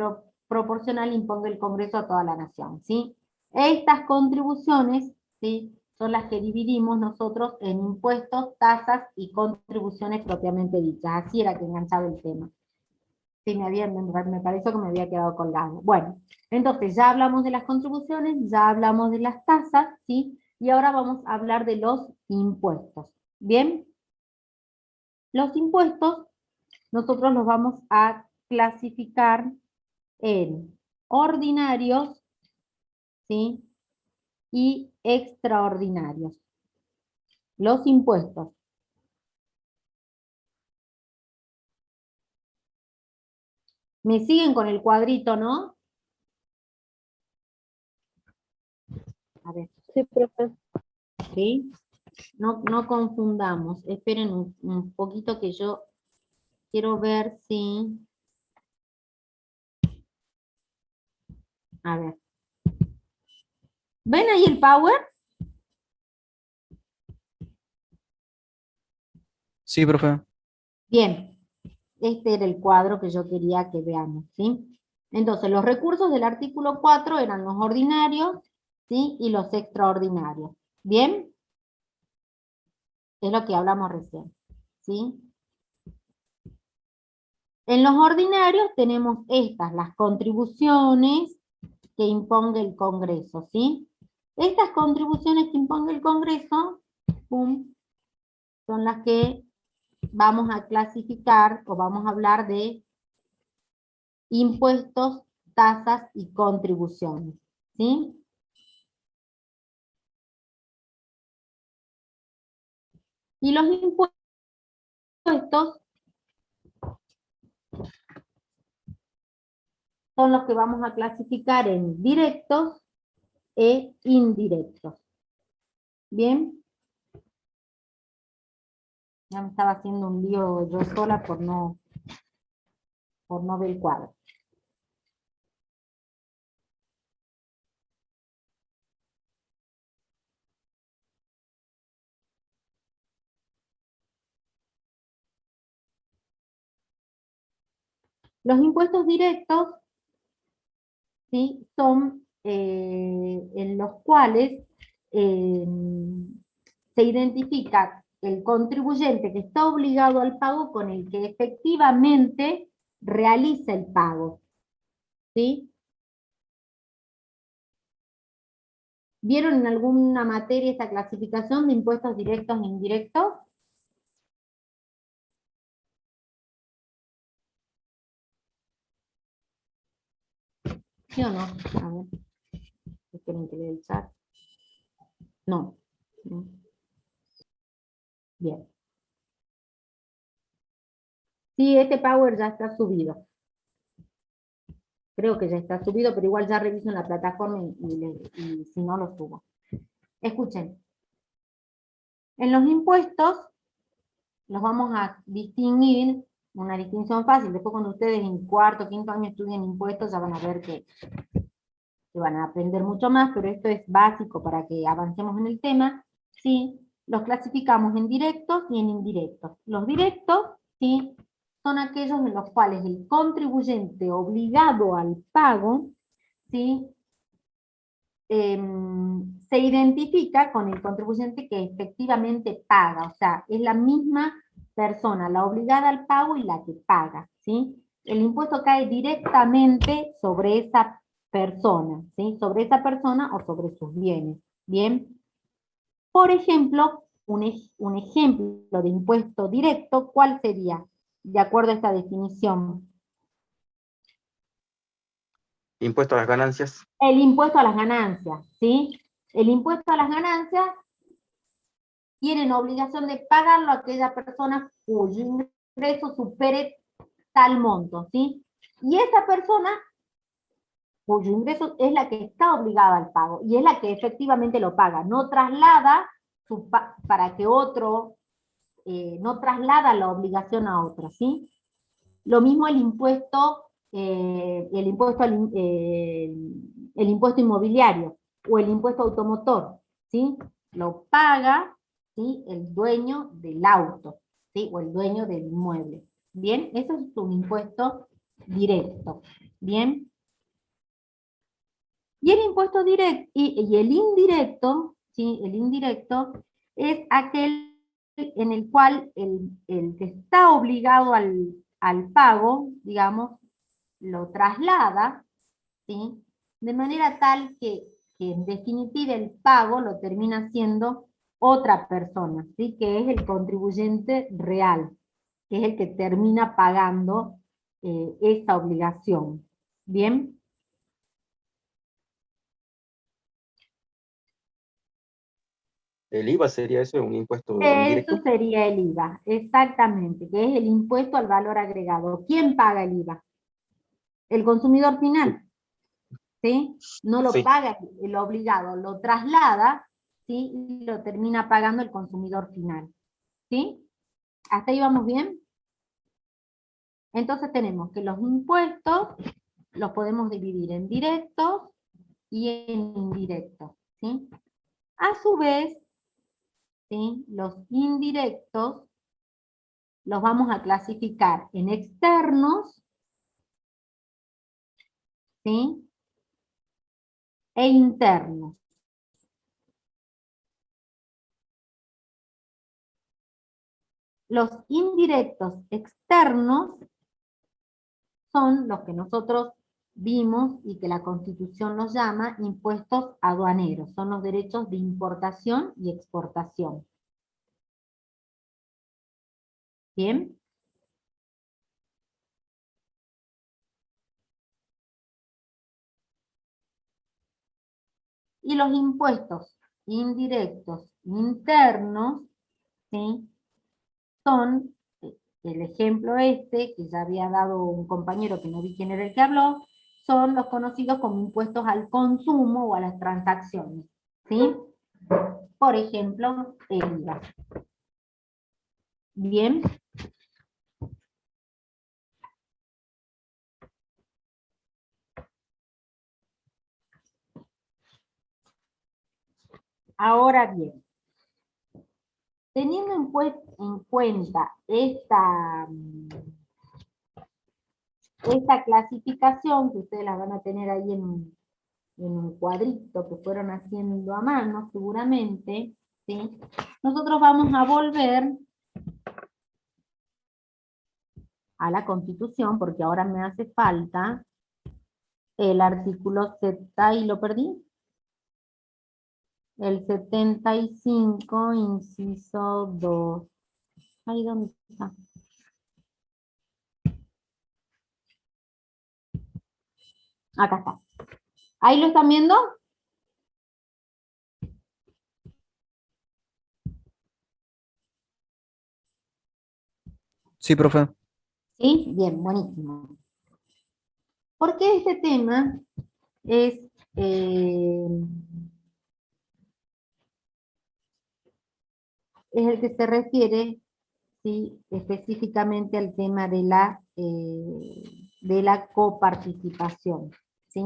proporcional imponga el Congreso a toda la nación, ¿sí? Estas contribuciones, ¿sí?, son las que dividimos nosotros en impuestos, tasas y contribuciones propiamente dichas. Así era que enganchaba el tema. Sí, me pareció que me había quedado colgado. Bueno, entonces ya hablamos de las contribuciones, ya hablamos de las tasas, ¿sí? Y ahora vamos a hablar de los impuestos. ¿Bien? Los impuestos nosotros los vamos a clasificar en ordinarios, ¿sí?, y extraordinarios. Los impuestos. ¿Me siguen con el cuadrito, no? A ver. Sí, profe. ¿Sí? No confundamos. Esperen un poquito que yo quiero ver si... A ver. ¿Ven ahí el Power? Sí, profe. Bien, este era el cuadro que yo quería que veamos, ¿sí? Entonces, los recursos del artículo 4 eran los ordinarios, ¿sí? Y los extraordinarios. ¿Bien? Es lo que hablamos recién, ¿sí? En los ordinarios tenemos estas, las contribuciones que imponga el Congreso, ¿sí? Estas contribuciones que imponga el Congreso, ¡pum!, son las que vamos a clasificar o vamos a hablar de impuestos, tasas y contribuciones, ¿sí? Y los impuestos son los que vamos a clasificar en directos e indirectos. ¿Bien? Ya me estaba haciendo un lío yo sola por no ver el cuadro. Los impuestos directos, ¿sí?, son en los cuales se identifica el contribuyente que está obligado al pago con el que efectivamente realiza el pago, ¿sí? ¿Vieron en alguna materia esta clasificación de impuestos directos e indirectos? ¿Sí o no? A ver. Esperen que lea el chat. No. Bien. Sí, este Power ya está subido. Creo que ya está subido, pero igual ya reviso en la plataforma y si no lo subo. Escuchen. En los impuestos los vamos a distinguir, una distinción fácil. Después cuando ustedes en cuarto, quinto año estudien impuestos ya van a ver que van a aprender mucho más, pero esto es básico para que avancemos en el tema. ¿Sí? Los clasificamos en directos y en indirectos. Los directos, ¿sí?, son aquellos en los cuales el contribuyente obligado al pago, ¿sí?, se identifica con el contribuyente que efectivamente paga, o sea, es la misma persona, la obligada al pago y la que paga, ¿sí? El impuesto cae directamente sobre esa persona, ¿sí? Sobre esa persona o sobre sus bienes, ¿bien? Por ejemplo, un ejemplo de impuesto directo, ¿cuál sería? De acuerdo a esta definición. Impuesto a las ganancias. El impuesto a las ganancias, ¿sí? El impuesto a las ganancias tienen obligación de pagarlo a aquella persona cuyo ingreso supere tal monto, ¿sí? Y esa persona cuyo ingreso es la que está obligada al pago, y es la que efectivamente lo paga, no traslada para que otro, no traslada la obligación a otro, ¿sí? Lo mismo el impuesto inmobiliario, o el impuesto automotor, ¿sí? Lo paga, ¿sí?, el dueño del auto, ¿sí?, o el dueño del inmueble. ¿Bien? Eso es un impuesto directo. ¿Bien? Y el impuesto directo y el indirecto, ¿sí?, el indirecto es aquel en el cual el que está obligado al pago, digamos, lo traslada, ¿sí?, de manera tal que en definitiva el pago lo termina haciendo otra persona, ¿sí?, que es el contribuyente real, que es el que termina pagando esa obligación. ¿Bien? El IVA sería eso, un impuesto Eso indirecto. sería el IVA, exactamente, que es el impuesto al valor agregado. ¿Quién paga el IVA? El consumidor final, ¿sí? No lo Sí. paga el obligado, lo traslada, ¿sí?, y lo termina pagando el consumidor final, ¿sí? ¿Hasta ahí vamos bien? Entonces tenemos que los impuestos los podemos dividir en directos y en indirectos, ¿sí? A su vez, ¿sí? Los indirectos los vamos a clasificar en externos, ¿sí? E internos. Los indirectos externos son los que nosotros vimos y que la Constitución los llama impuestos aduaneros. Son los derechos de importación y exportación. ¿Bien? Y los impuestos indirectos internos, ¿sí? Son, el ejemplo este, que ya había dado un compañero que no vi quién era el que habló, son los conocidos como impuestos al consumo o a las transacciones, ¿sí? Por ejemplo, el IVA. Bien. Ahora bien, teniendo en cuenta esta clasificación, que ustedes la van a tener ahí en un cuadrito que fueron haciendo a mano seguramente, ¿sí? Nosotros vamos a volver a la Constitución, porque ahora me hace falta el artículo 70, y lo perdí. El 75, inciso 2. Ahí, ¿dónde está? Acá está. ¿Ahí lo están viendo? Sí, profe. Sí, bien, buenísimo. Porque este tema es el que se refiere, ¿sí?, específicamente al tema de la coparticipación, ¿sí?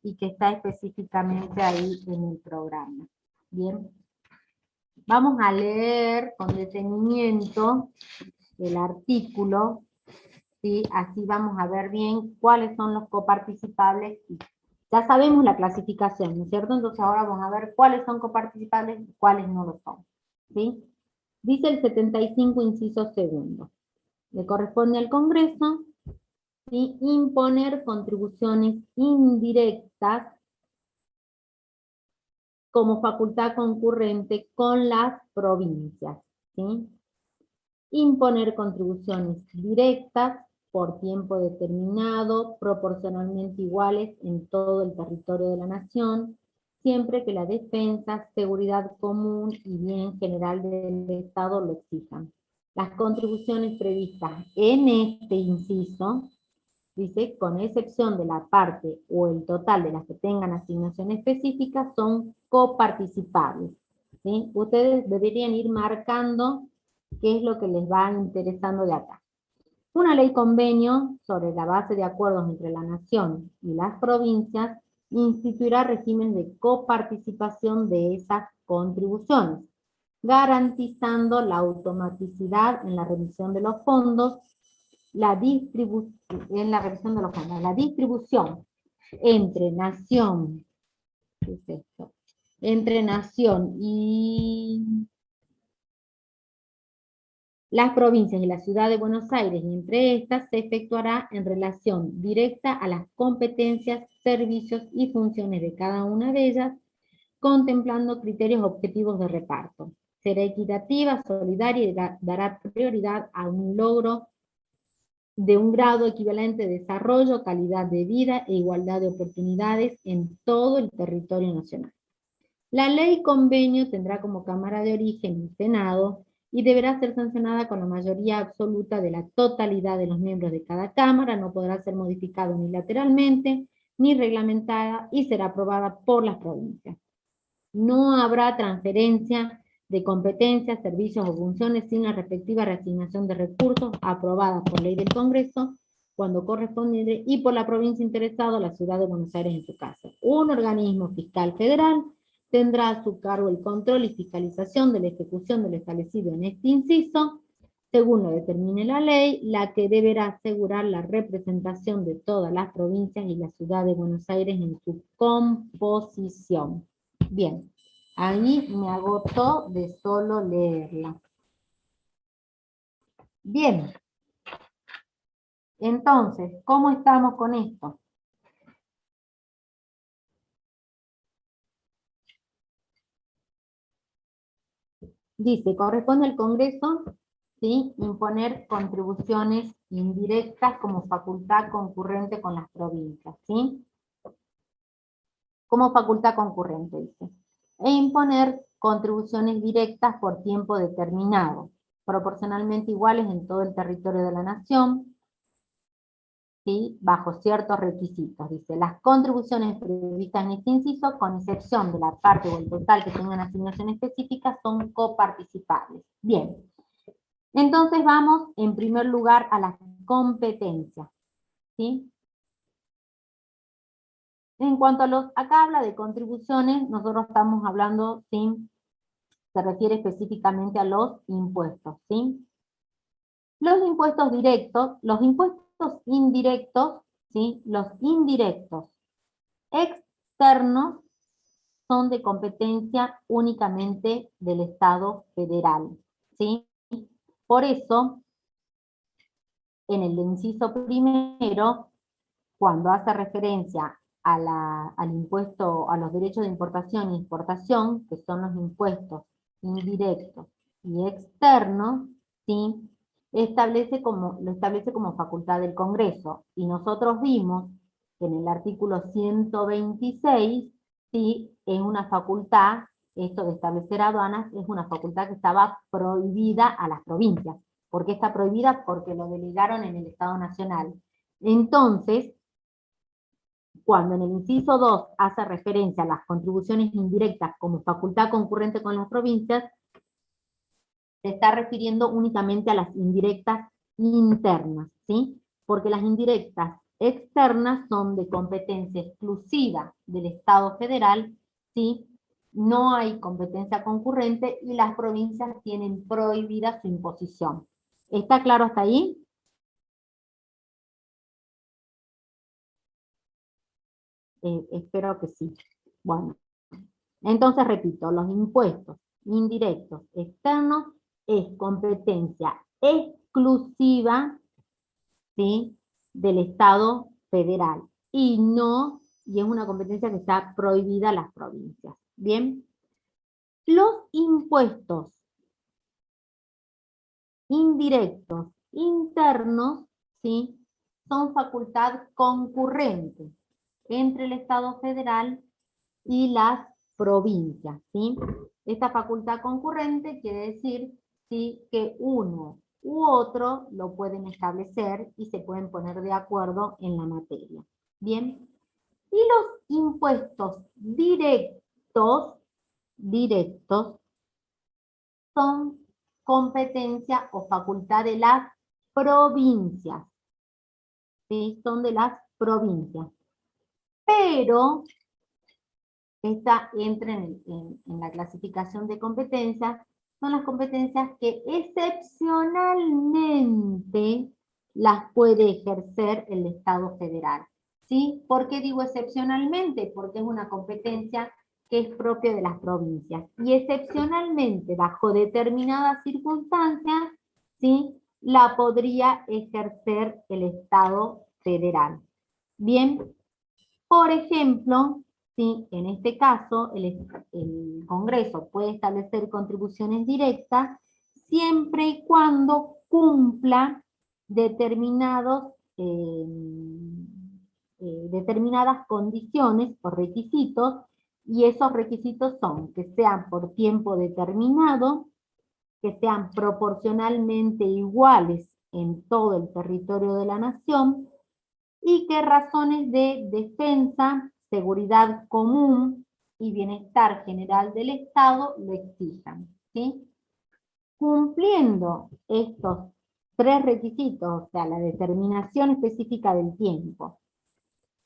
Y que está específicamente ahí en el programa. Bien. Vamos a leer con detenimiento el artículo, ¿sí? Así vamos a ver bien cuáles son los coparticipables. Ya sabemos la clasificación, ¿no es cierto? Entonces ahora vamos a ver cuáles son coparticipables y cuáles no lo son, ¿sí? Dice el 75, inciso segundo. Le corresponde al Congreso, ¿sí?, imponer contribuciones indirectas como facultad concurrente con las provincias, ¿sí? Imponer contribuciones directas por tiempo determinado, proporcionalmente iguales en todo el territorio de la nación, siempre que la defensa, seguridad común y bien general del Estado lo exijan. Las contribuciones previstas en este inciso, dice, con excepción de la parte o el total de las que tengan asignación específica, son coparticipables, ¿sí? Ustedes deberían ir marcando qué es lo que les va interesando de acá. Una ley convenio sobre la base de acuerdos entre la nación y las provincias instituirá regímenes de coparticipación de esas contribuciones, garantizando la automaticidad en la remisión de los fondos, la distribución entre nación, ¿qué es esto?, entre nación y las provincias y la ciudad de Buenos Aires, y entre estas se efectuará en relación directa a las competencias, servicios y funciones de cada una de ellas, contemplando criterios objetivos de reparto. Será equitativa, solidaria y dará prioridad a un logro de un grado equivalente de desarrollo, calidad de vida e igualdad de oportunidades en todo el territorio nacional. La ley convenio tendrá como cámara de origen el Senado y deberá ser sancionada con la mayoría absoluta de la totalidad de los miembros de cada cámara, no podrá ser modificada unilateralmente ni reglamentada y será aprobada por las provincias. No habrá transferencia de competencias, servicios o funciones sin la respectiva reasignación de recursos aprobada por ley del Congreso, cuando correspondiere, y por la provincia interesada, la ciudad de Buenos Aires en su caso. Un organismo fiscal federal tendrá a su cargo el control y fiscalización de la ejecución de lo establecido en este inciso, según lo determine la ley, la que deberá asegurar la representación de todas las provincias y la ciudad de Buenos Aires en su composición. Bien, ahí me agotó de solo leerla. Bien. Entonces, ¿cómo estamos con esto? Dice, corresponde al Congreso, ¿sí?, imponer contribuciones indirectas como facultad concurrente con las provincias, ¿sí? Como facultad concurrente, dice. E imponer contribuciones directas por tiempo determinado, proporcionalmente iguales en todo el territorio de la nación, ¿sí?, bajo ciertos requisitos. Dice, las contribuciones previstas en este inciso, con excepción de la parte o el total que tengan asignación específica, son coparticipables. Bien. Entonces vamos, en primer lugar, a las competencias, ¿sí? En cuanto a los, acá habla de contribuciones, nosotros estamos hablando, ¿sí?, se refiere específicamente a los impuestos, ¿sí? Los impuestos directos, los impuestos indirectos, ¿sí?, los indirectos externos son de competencia únicamente del Estado federal, ¿sí? Por eso, en el inciso primero, cuando hace referencia al impuesto, a los derechos de importación e exportación, que son los impuestos indirectos y externos, ¿sí?, lo establece como facultad del Congreso. Y nosotros vimos que en el artículo 126, ¿sí?, es una facultad, esto de establecer aduanas, es una facultad que estaba prohibida a las provincias. ¿Por qué está prohibida? Porque lo delegaron en el Estado Nacional. Entonces, cuando en el inciso 2 hace referencia a las contribuciones indirectas como facultad concurrente con las provincias, se está refiriendo únicamente a las indirectas internas, ¿sí? Porque las indirectas externas son de competencia exclusiva del Estado federal, ¿sí? No hay competencia concurrente y las provincias tienen prohibida su imposición. ¿Está claro hasta ahí? Espero que sí. Bueno, entonces repito, los impuestos indirectos externos es competencia exclusiva, ¿sí?, del Estado federal, y es una competencia que está prohibida a las provincias. Bien, los impuestos indirectos internos, ¿sí?, son facultad concurrente entre el Estado federal y las provincias, ¿sí? Esta facultad concurrente quiere decir, ¿sí?, que uno u otro lo pueden establecer y se pueden poner de acuerdo en la materia. Bien, y los impuestos directos son competencia o facultad de las provincias, ¿sí? Son de las provincias. Pero esta entra en la clasificación de competencias, son las competencias que excepcionalmente las puede ejercer el Estado federal. ¿Sí? ¿Por qué digo excepcionalmente? Porque es una competencia que es propia de las provincias. Y excepcionalmente, bajo determinadas circunstancias, ¿sí?, la podría ejercer el Estado federal. Bien, por ejemplo, ¿sí?, en este caso, el Congreso puede establecer contribuciones directas siempre y cuando cumpla determinadas condiciones o requisitos, y esos requisitos son que sean por tiempo determinado, que sean proporcionalmente iguales en todo el territorio de la nación, y que razones de defensa, seguridad común y bienestar general del Estado lo exijan, ¿sí? Cumpliendo estos 3 requisitos, o sea, la determinación específica del tiempo,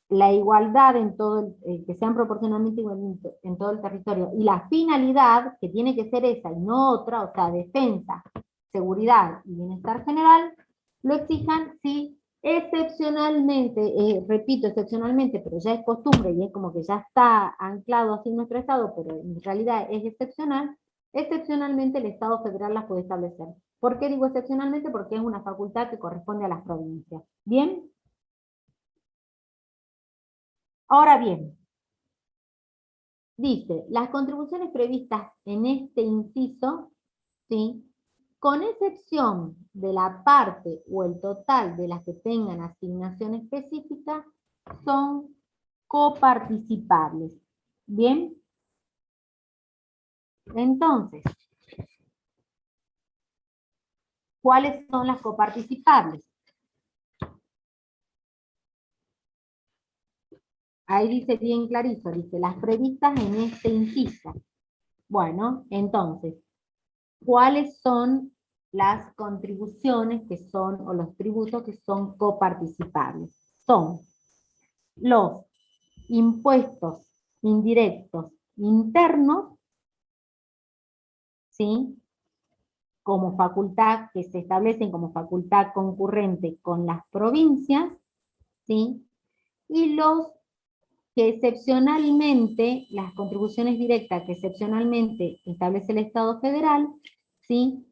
la igualdad en todo que sean proporcionalmente iguales en todo el territorio, y la finalidad, que tiene que ser esa y no otra, o sea, defensa, seguridad y bienestar general, lo exijan si excepcionalmente, repito, excepcionalmente, pero ya es costumbre y es como que ya está anclado así en nuestro Estado, pero en realidad es excepcional, excepcionalmente el Estado federal las puede establecer. ¿Por qué digo excepcionalmente? Porque es una facultad que corresponde a las provincias. ¿Bien? Ahora bien, dice, las contribuciones previstas en este inciso, ¿sí?, con excepción de la parte o el total de las que tengan asignación específica, son coparticipables. ¿Bien? Entonces, ¿cuáles son las coparticipables? Ahí dice bien clarito, dice, las previstas en este inciso. Bueno, entonces, ¿cuáles son las contribuciones que son, o los tributos que son coparticipables? Son los impuestos indirectos internos, ¿sí?, como facultad, que se establecen como facultad concurrente con las provincias, ¿sí?, y los que excepcionalmente, las contribuciones directas que excepcionalmente establece el Estado federal, ¿sí?,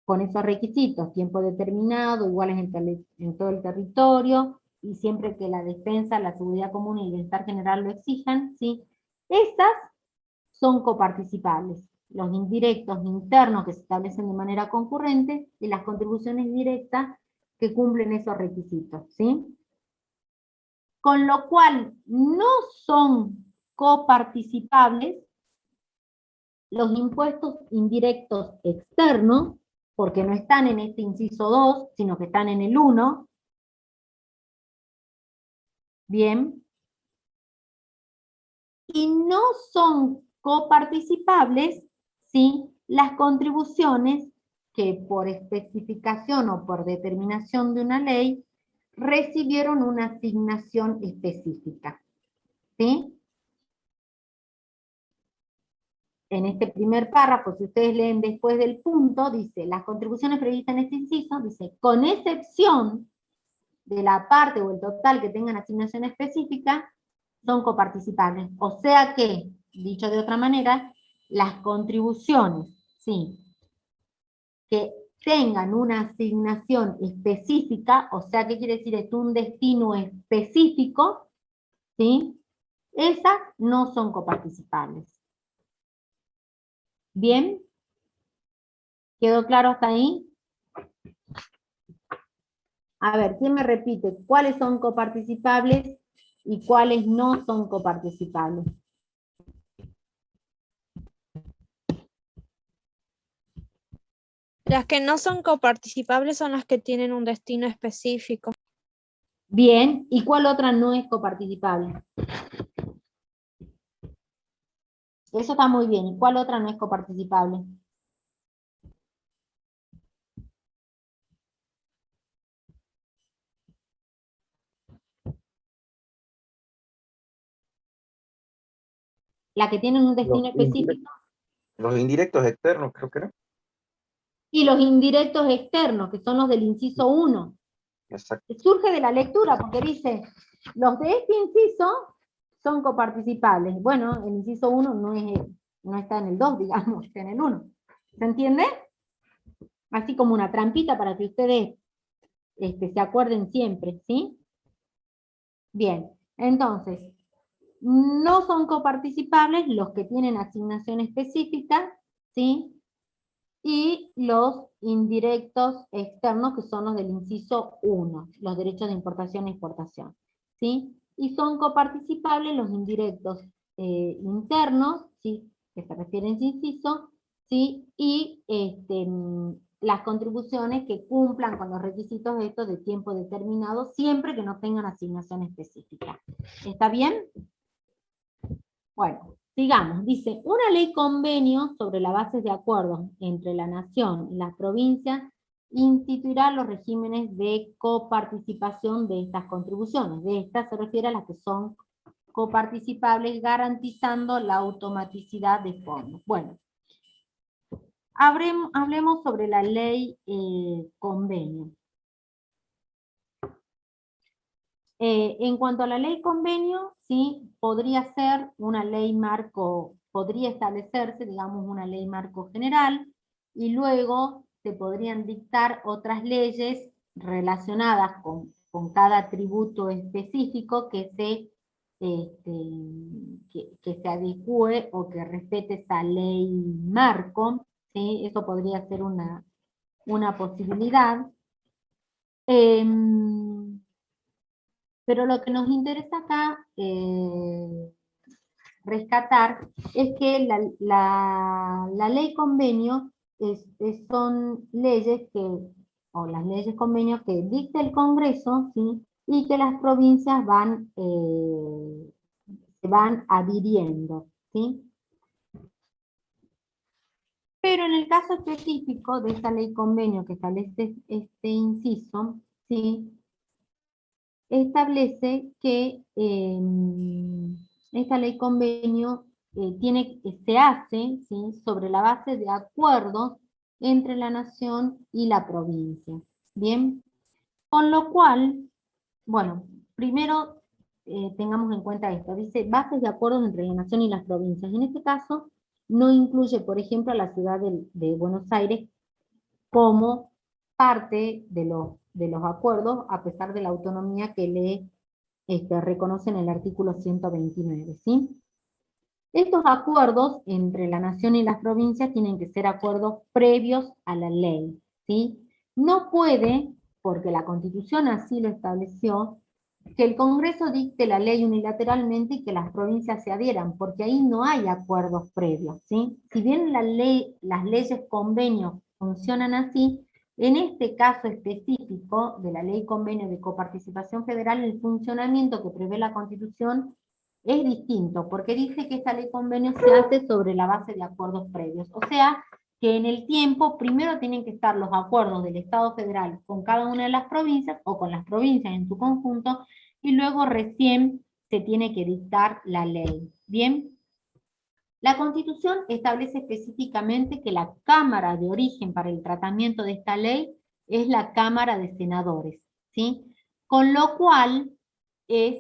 con esos requisitos, tiempo determinado, iguales en todo el territorio, y siempre que la defensa, la seguridad común y el bienestar general lo exijan, ¿sí?, estas son coparticipables. Los indirectos internos que se establecen de manera concurrente y las contribuciones directas que cumplen esos requisitos, ¿sí? Con lo cual no son coparticipables los impuestos indirectos externos, porque no están en este inciso 2, sino que están en el 1. Bien. Y no son coparticipables, ¿sí?, las contribuciones que por especificación o por determinación de una ley recibieron una asignación específica, ¿sí? En este primer párrafo, si ustedes leen después del punto, dice, las contribuciones previstas en este inciso, dice, con excepción de la parte o el total que tengan asignación específica, son coparticipables. O sea que, dicho de otra manera, las contribuciones, ¿sí?, que tengan una asignación específica, o sea, ¿qué quiere decir esto? Un destino específico, ¿sí?, esas no son coparticipables. ¿Bien? ¿Quedó claro hasta ahí? A ver, ¿quién me repite? ¿Cuáles son coparticipables y cuáles no son coparticipables? Las que no son coparticipables son las que tienen un destino específico. Bien, ¿y cuál otra no es coparticipable? Eso está muy bien. ¿Y cuál otra no es coparticipable? La que tienen un destino específico. Los indirectos externos, creo que era. Y los indirectos externos, que son los del inciso 1. Exacto. Surge de la lectura, porque dice, los de este inciso son coparticipables. Bueno, el inciso 1 no está en el 2, digamos, está en el 1. ¿Se entiende? Así como una trampita para que ustedes se acuerden siempre, ¿sí? Bien, entonces, no son coparticipables los que tienen asignación específica, ¿sí?, y los indirectos externos, que son los del inciso 1, los derechos de importación e exportación, ¿sí? Y son coparticipables los indirectos internos, ¿sí?, que se refieren a ese inciso, ¿sí?, y las contribuciones que cumplan con los requisitos estos de tiempo determinado, siempre que no tengan asignación específica. ¿Está bien? Bueno, sigamos. Dice, una ley convenio sobre la base de acuerdos entre la nación y las provincias instituirá los regímenes de coparticipación de estas contribuciones. De estas se refiere a las que son coparticipables, garantizando la automaticidad de fondos. Bueno, hablemos sobre la ley convenio. En cuanto a la ley convenio, sí, podría ser una ley marco, podría establecerse, digamos, una ley marco general, y luego se podrían dictar otras leyes relacionadas con cada tributo específico que se adecue o que respete esa ley marco, ¿sí? Eso podría ser una posibilidad. Pero lo que nos interesa acá rescatar es que la ley convenio son leyes o las leyes convenios que dicta el Congreso, ¿sí? Y que las provincias se van adhiriendo, ¿sí? Pero en el caso específico de esta ley convenio que establece este inciso, ¿sí? Establece que esta ley convenio se hace, ¿sí? Sobre la base de acuerdos entre la nación y la provincia. Bien, con lo cual, bueno, primero tengamos en cuenta esto, dice bases de acuerdos entre la nación y las provincias. En este caso, no incluye, por ejemplo, a la ciudad de Buenos Aires como parte de los acuerdos, a pesar de la autonomía que le reconoce en el artículo 129, ¿sí? Estos acuerdos entre la nación y las provincias tienen que ser acuerdos previos a la ley, ¿sí? No puede, porque la Constitución así lo estableció, que el Congreso dicte la ley unilateralmente y que las provincias se adhieran, porque ahí no hay acuerdos previos, ¿sí? Si bien las leyes convenios funcionan así, en este caso específico de la ley convenio de coparticipación federal, el funcionamiento que prevé la Constitución es distinto, porque dice que esta ley convenio se hace sobre la base de acuerdos previos. O sea, que en el tiempo primero tienen que estar los acuerdos del Estado federal con cada una de las provincias, o con las provincias en su conjunto, y luego recién se tiene que dictar la ley. ¿Bien? La Constitución establece específicamente que la Cámara de origen para el tratamiento de esta ley es la Cámara de Senadores, ¿sí? Con lo cual es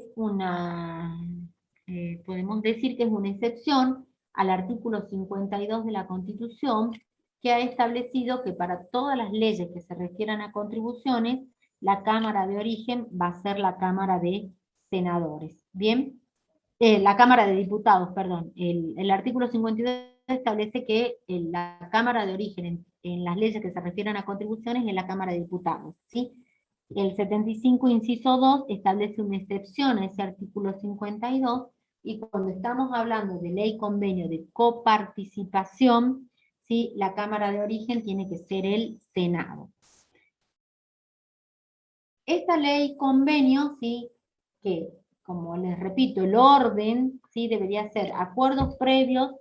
podemos decir que es una excepción al artículo 52 de la Constitución, que ha establecido que para todas las leyes que se refieran a contribuciones, la Cámara de origen va a ser la Cámara de Senadores. ¿Bien? La Cámara de Diputados, perdón. El artículo 52 establece que la Cámara de origen en las leyes que se refieran a contribuciones es la Cámara de Diputados, ¿sí? El 75, inciso 2, establece una excepción a ese artículo 52, y cuando estamos hablando de ley convenio de coparticipación, ¿sí? La Cámara de origen tiene que ser el Senado. Esta ley convenio, ¿sí? Que, como les repito, el orden, ¿sí? Debería ser acuerdos previos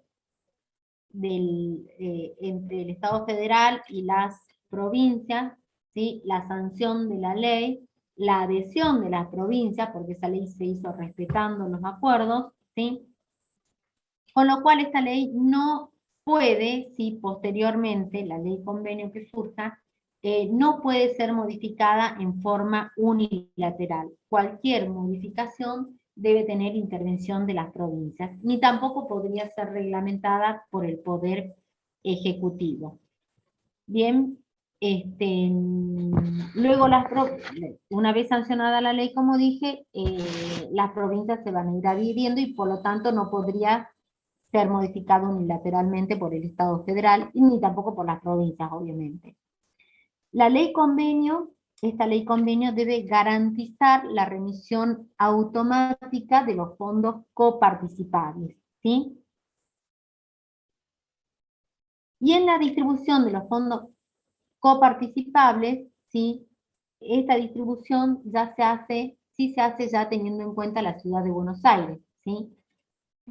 entre el Estado federal y las provincias, ¿sí? La sanción de la ley, la adhesión de la provincia, porque esa ley se hizo respetando los acuerdos, ¿sí? Con lo cual esta ley no puede, si posteriormente la ley convenio que surja, no puede ser modificada en forma unilateral. Cualquier modificación debe tener intervención de las provincias, ni tampoco podría ser reglamentada por el Poder Ejecutivo. Bien, luego una vez sancionada la ley, como dije, las provincias se van a ir adhiriendo y por lo tanto no podría ser modificado unilateralmente por el Estado federal, ni tampoco por las provincias, obviamente. La ley convenio, esta ley convenio debe garantizar la remisión automática de los fondos coparticipables, ¿sí? Y en la distribución de los fondos coparticipables, ¿sí? Esta distribución ya se hace ya teniendo en cuenta la ciudad de Buenos Aires, ¿sí?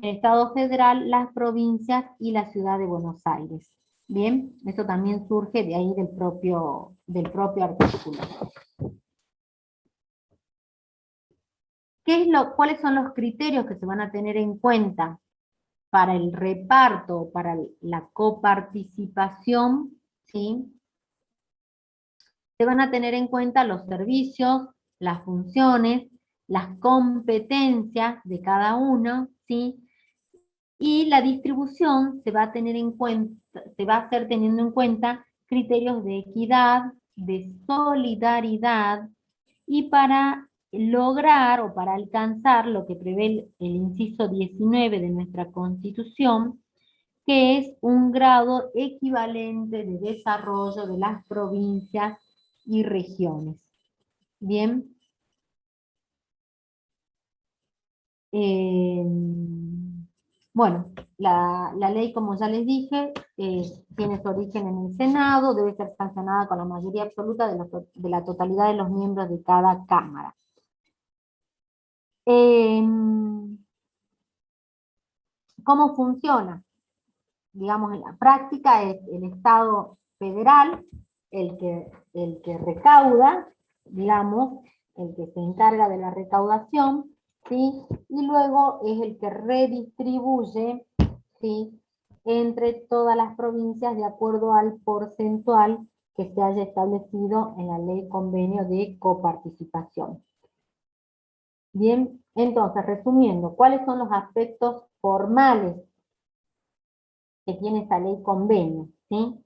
El Estado federal, las provincias y la ciudad de Buenos Aires. Bien, eso también surge de ahí del propio artículo. ¿Cuáles son los criterios que se van a tener en cuenta para el reparto, para la coparticipación? ¿Sí? Se van a tener en cuenta los servicios, las funciones, las competencias de cada uno, ¿sí? Y la distribución se va a tener en cuenta, se va a hacer teniendo en cuenta criterios de equidad, de solidaridad, y para lograr o para alcanzar lo que prevé el inciso 19 de nuestra Constitución, que es un grado equivalente de desarrollo de las provincias y regiones. Bien. Bueno, la ley, como ya les dije, tiene su origen en el Senado, debe ser sancionada con la mayoría absoluta de la totalidad de los miembros de cada Cámara. ¿Cómo funciona? Digamos, en la práctica es el Estado federal el que recauda, digamos, el que se encarga de la recaudación, ¿sí? Y luego es el que redistribuye, ¿sí?, entre todas las provincias de acuerdo al porcentual que se haya establecido en la ley convenio de coparticipación. Bien, entonces, resumiendo, ¿cuáles son los aspectos formales que tiene esta ley convenio? ¿Sí?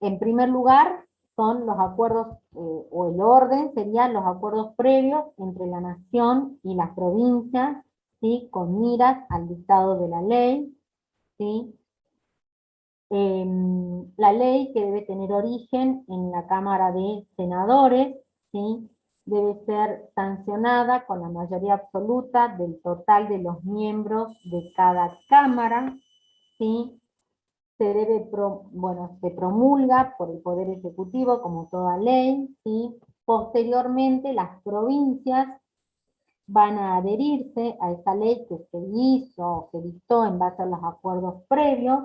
En primer lugar, son los acuerdos, o el orden serían los acuerdos previos entre la nación y las provincias, ¿sí?, con miras al dictado de la ley, ¿sí? La ley, que debe tener origen en la Cámara de Senadores, ¿sí?, debe ser sancionada con la mayoría absoluta del total de los miembros de cada Cámara, ¿sí? Se promulga por el Poder Ejecutivo como toda ley, ¿sí? Posteriormente las provincias van a adherirse a esa ley que se hizo o se dictó en base a los acuerdos previos.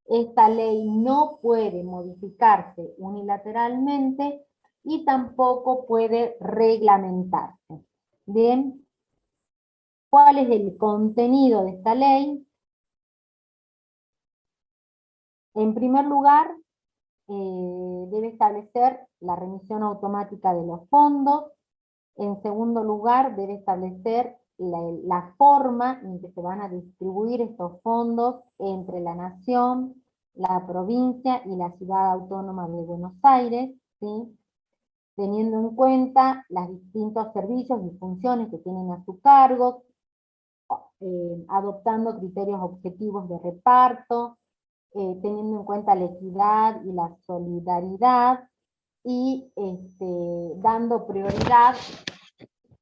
Esta ley no puede modificarse unilateralmente y tampoco puede reglamentarse. Bien, ¿cuál es el contenido de esta ley? En primer lugar, debe establecer la remisión automática de los fondos. En segundo lugar, debe establecer la forma en que se van a distribuir estos fondos entre la nación, la provincia y la ciudad autónoma de Buenos Aires, ¿sí?, teniendo en cuenta los distintos servicios y funciones que tienen a su cargo, adoptando criterios objetivos de reparto, teniendo en cuenta la equidad y la solidaridad, y dando prioridad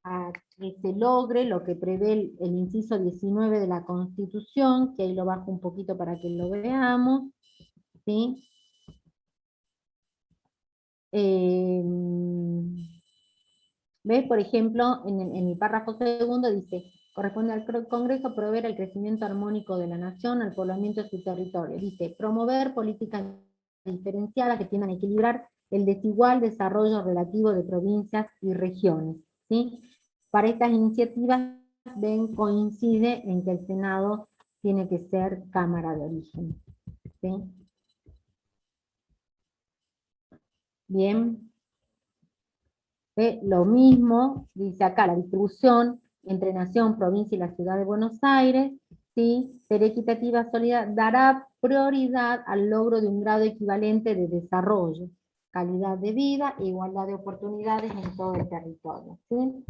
a que se logre lo que prevé el inciso 19 de la Constitución, que ahí lo bajo un poquito para que lo veamos, ¿sí? ¿Ves? Por ejemplo, en el párrafo segundo dice: corresponde al Congreso proveer el crecimiento armónico de la nación, al poblamiento de su territorio. Dice: promover políticas diferenciadas que tiendan a equilibrar el desigual desarrollo relativo de provincias y regiones, ¿sí? Para estas iniciativas, coincide en que el Senado tiene que ser Cámara de origen, ¿sí? Bien. Lo mismo, dice acá, la distribución entre nación, provincia y la ciudad de Buenos Aires, ¿sí?, será equitativa, sólida, dará prioridad al logro de un grado equivalente de desarrollo, calidad de vida e igualdad de oportunidades en todo el territorio, ¿sí?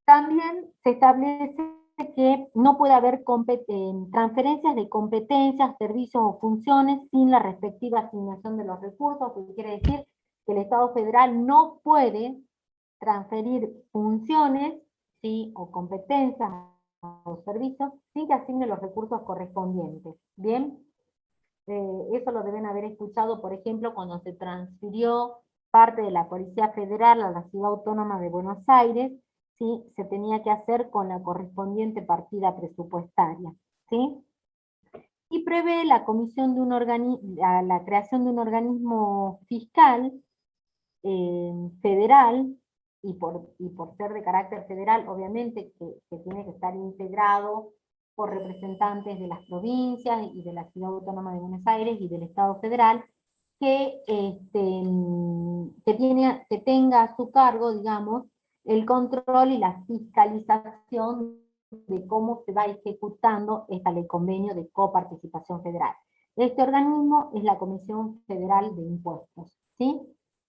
También se establece que no puede haber transferencias de competencias, servicios o funciones sin la respectiva asignación de los recursos, que quiere decir que el Estado federal no puede transferir funciones, ¿sí?, o competencias o servicios sin que asigne los recursos correspondientes. Bien, eso lo deben haber escuchado, por ejemplo, cuando se transfirió parte de la Policía Federal a la Ciudad Autónoma de Buenos Aires, ¿sí?, se tenía que hacer con la correspondiente partida presupuestaria, ¿sí? y prevé la comisión de la creación de un organismo fiscal federal, y por ser de carácter federal, obviamente que tiene que estar integrado por representantes de las provincias y de la Ciudad Autónoma de Buenos Aires y del Estado federal, que tenga a su cargo, digamos, el control y la fiscalización de cómo se va ejecutando esta ley convenio de coparticipación federal. Este organismo es la Comisión Federal de Impuestos, ¿sí?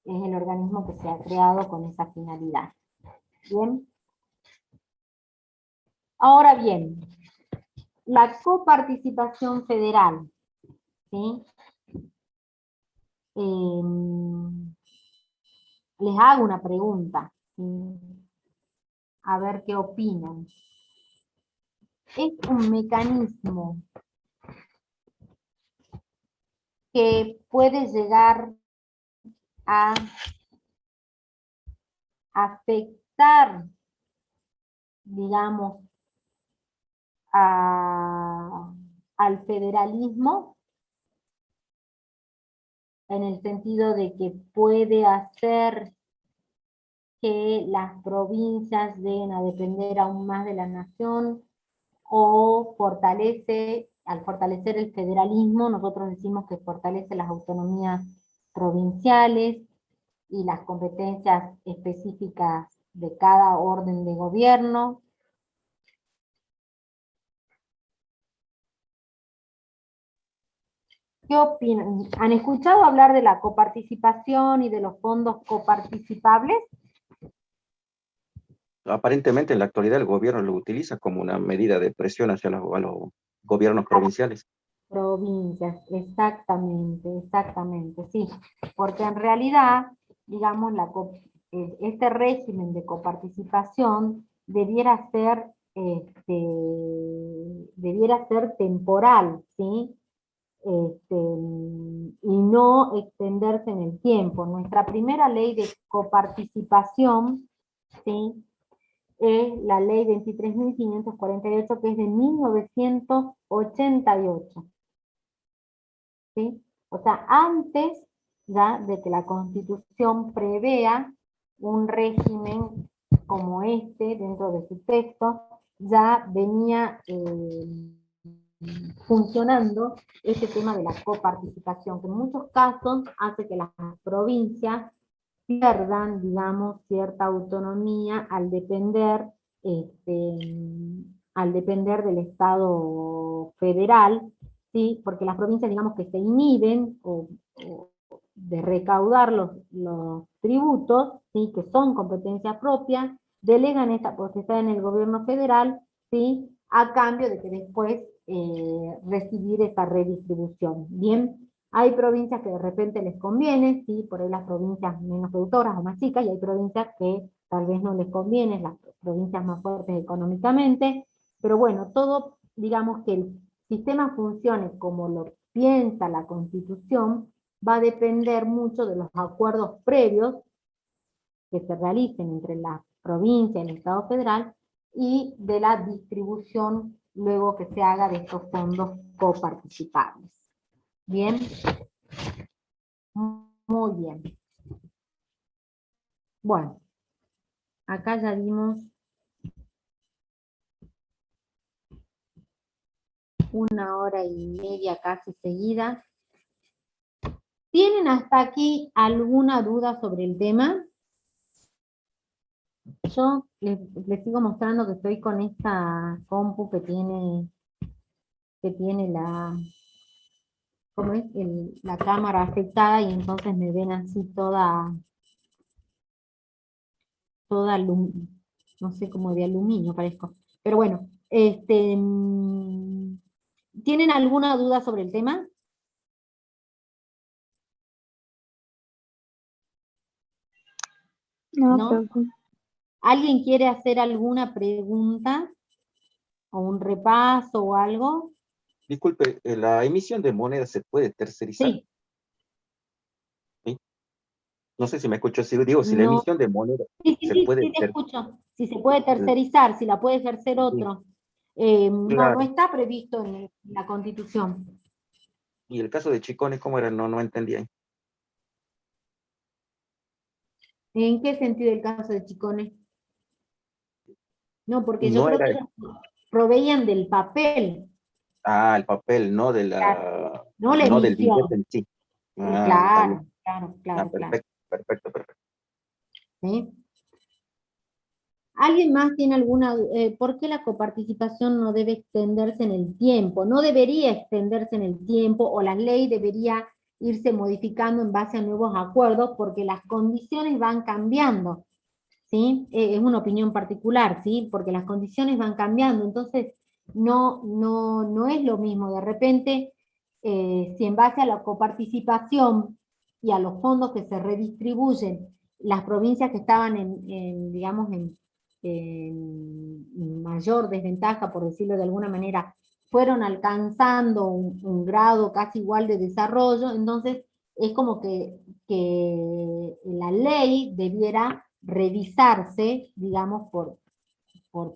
Es el organismo que se ha creado con esa finalidad. ¿Bien? Ahora bien, la coparticipación federal, ¿sí? Les hago una pregunta, ¿sí? A ver qué opinan. Es un mecanismo que puede llegar a afectar, digamos, al federalismo, en el sentido de que puede hacer que las provincias lleguen a depender aún más de la nación, o al fortalecer el federalismo, nosotros decimos que fortalece las autonomías provinciales y las competencias específicas de cada orden de gobierno. ¿Qué opinan? ¿Han escuchado hablar de la coparticipación y de los fondos coparticipables? Aparentemente en la actualidad el gobierno lo utiliza como una medida de presión hacia a los gobiernos provinciales. Provincias, exactamente, exactamente, sí. Porque en realidad, digamos, este régimen de coparticipación debiera ser temporal, ¿sí? Y no extenderse en el tiempo. Nuestra primera ley de coparticipación, ¿sí?, es la ley 23.548, que es de 1988. ¿Sí? O sea, antes ya de que la Constitución prevea un régimen como este dentro de su texto, ya venía funcionando este tema de la coparticipación, que en muchos casos hace que las provincias pierdan, digamos, cierta autonomía al depender del Estado federal, ¿sí? Porque las provincias, digamos, que se inhiben de recaudar los tributos, ¿sí?, que son competencia propia, delegan esta potestad en el gobierno federal, ¿sí?, a cambio de que después recibir esa redistribución. Bien, hay provincias que de repente les conviene, ¿sí?, por ahí las provincias menos productoras o más chicas, y hay provincias que tal vez no les conviene, las provincias más fuertes económicamente, pero bueno, todo, digamos, que el sistema funcione como lo piensa la Constitución, va a depender mucho de los acuerdos previos que se realicen entre la provincia y el Estado federal, y de la distribución luego que se haga de estos fondos coparticipables. Bien. Muy bien. Bueno, acá ya vimos 1 hora y media casi seguida. ¿Tienen hasta aquí alguna duda sobre el tema? Yo les sigo mostrando que estoy con esta compu que tiene ¿cómo es? La cámara afectada, y entonces me ven así toda no sé, como de aluminio parezco. Pero bueno, ¿tienen alguna duda sobre el tema? No, ¿No? ¿Alguien quiere hacer alguna pregunta? ¿O un repaso o algo? Disculpe, ¿la emisión de moneda se puede tercerizar? Sí. ¿Sí? No sé si me escucho, si digo, si la No. emisión de moneda Sí, se puede te escucho. Si se puede tercerizar, si la puede ejercer otro. No, no Claro. está previsto en la Constitución. Y el caso de Chicones, ¿cómo era? No, no entendía. ¿En qué sentido el caso de Chicones? No, porque yo No creo era, que ellos proveían del papel, el papel, no de claro, la, no la no del billete emisión. en sí. Está bien. Claro, claro, Ah, claro, claro. perfecto, perfecto, perfecto. ¿Sí? ¿Alguien más tiene alguna, por qué la coparticipación no debe extenderse en el tiempo? No debería extenderse en el tiempo, o la ley debería irse modificando en base a nuevos acuerdos, porque las condiciones van cambiando, ¿sí? Es una opinión particular, ¿sí? Porque las condiciones van cambiando, entonces no es lo mismo. De repente, si en base a la coparticipación y a los fondos que se redistribuyen, las provincias que estaban digamos, en mayor desventaja, por decirlo de alguna manera, fueron alcanzando un grado casi igual de desarrollo, entonces es como que la ley debiera revisarse, digamos, por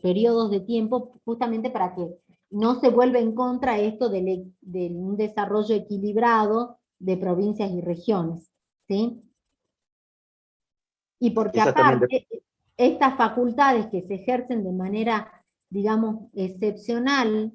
periodos de tiempo, justamente para que no se vuelva en contra esto de un desarrollo equilibrado de provincias y regiones, ¿sí? Y porque Quizás también, aparte, estas facultades que se ejercen de manera, digamos, excepcional,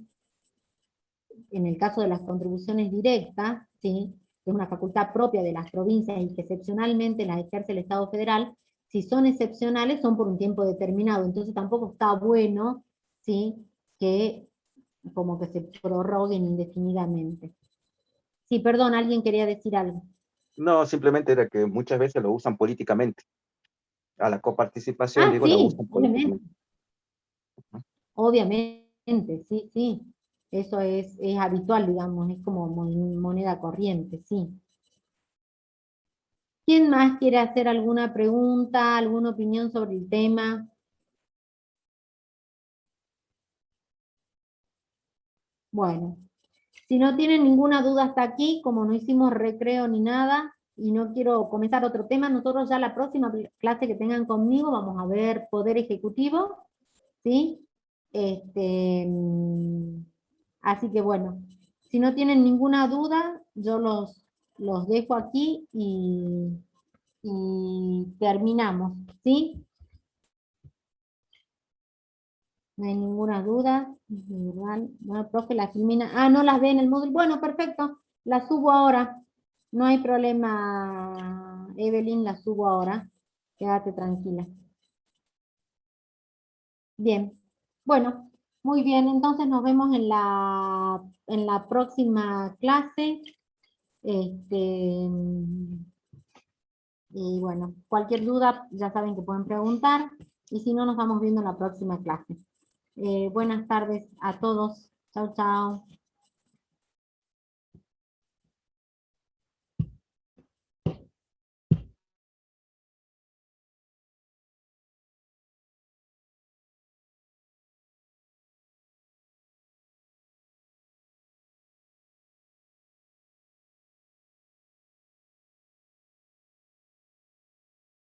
en el caso de las contribuciones directas, ¿sí? Que es una facultad propia de las provincias y que excepcionalmente las ejerce el Estado federal, si son excepcionales son por un tiempo determinado, entonces tampoco está bueno, ¿sí? Que como que se prorroguen indefinidamente. Sí, perdón, alguien quería decir algo. no, simplemente era que muchas veces lo usan políticamente. A la coparticipación, Ah, digo, la sí, usan obviamente. políticamente. Obviamente, sí, sí. Eso es habitual, digamos, es como moneda corriente, sí. ¿Quién más quiere hacer alguna pregunta, alguna opinión sobre el tema? Bueno, si no tienen ninguna duda hasta aquí, como no hicimos recreo ni nada, y no quiero comenzar otro tema, nosotros ya la próxima clase que tengan conmigo vamos a ver Poder Ejecutivo, ¿sí? Así que bueno, si no tienen ninguna duda, yo los dejo aquí y terminamos, ¿sí? No hay ninguna duda. Bueno, profe, la Jimena. Ah, no las ve en el módulo. Bueno, perfecto. La subo ahora. No hay problema, Evelyn, la subo ahora. Quédate tranquila. Bien. Bueno, muy bien. Entonces nos vemos en la próxima clase. Y bueno, cualquier duda ya saben que pueden preguntar. Y si no, nos vamos viendo en la próxima clase. Buenas tardes a todos. Chao, chao.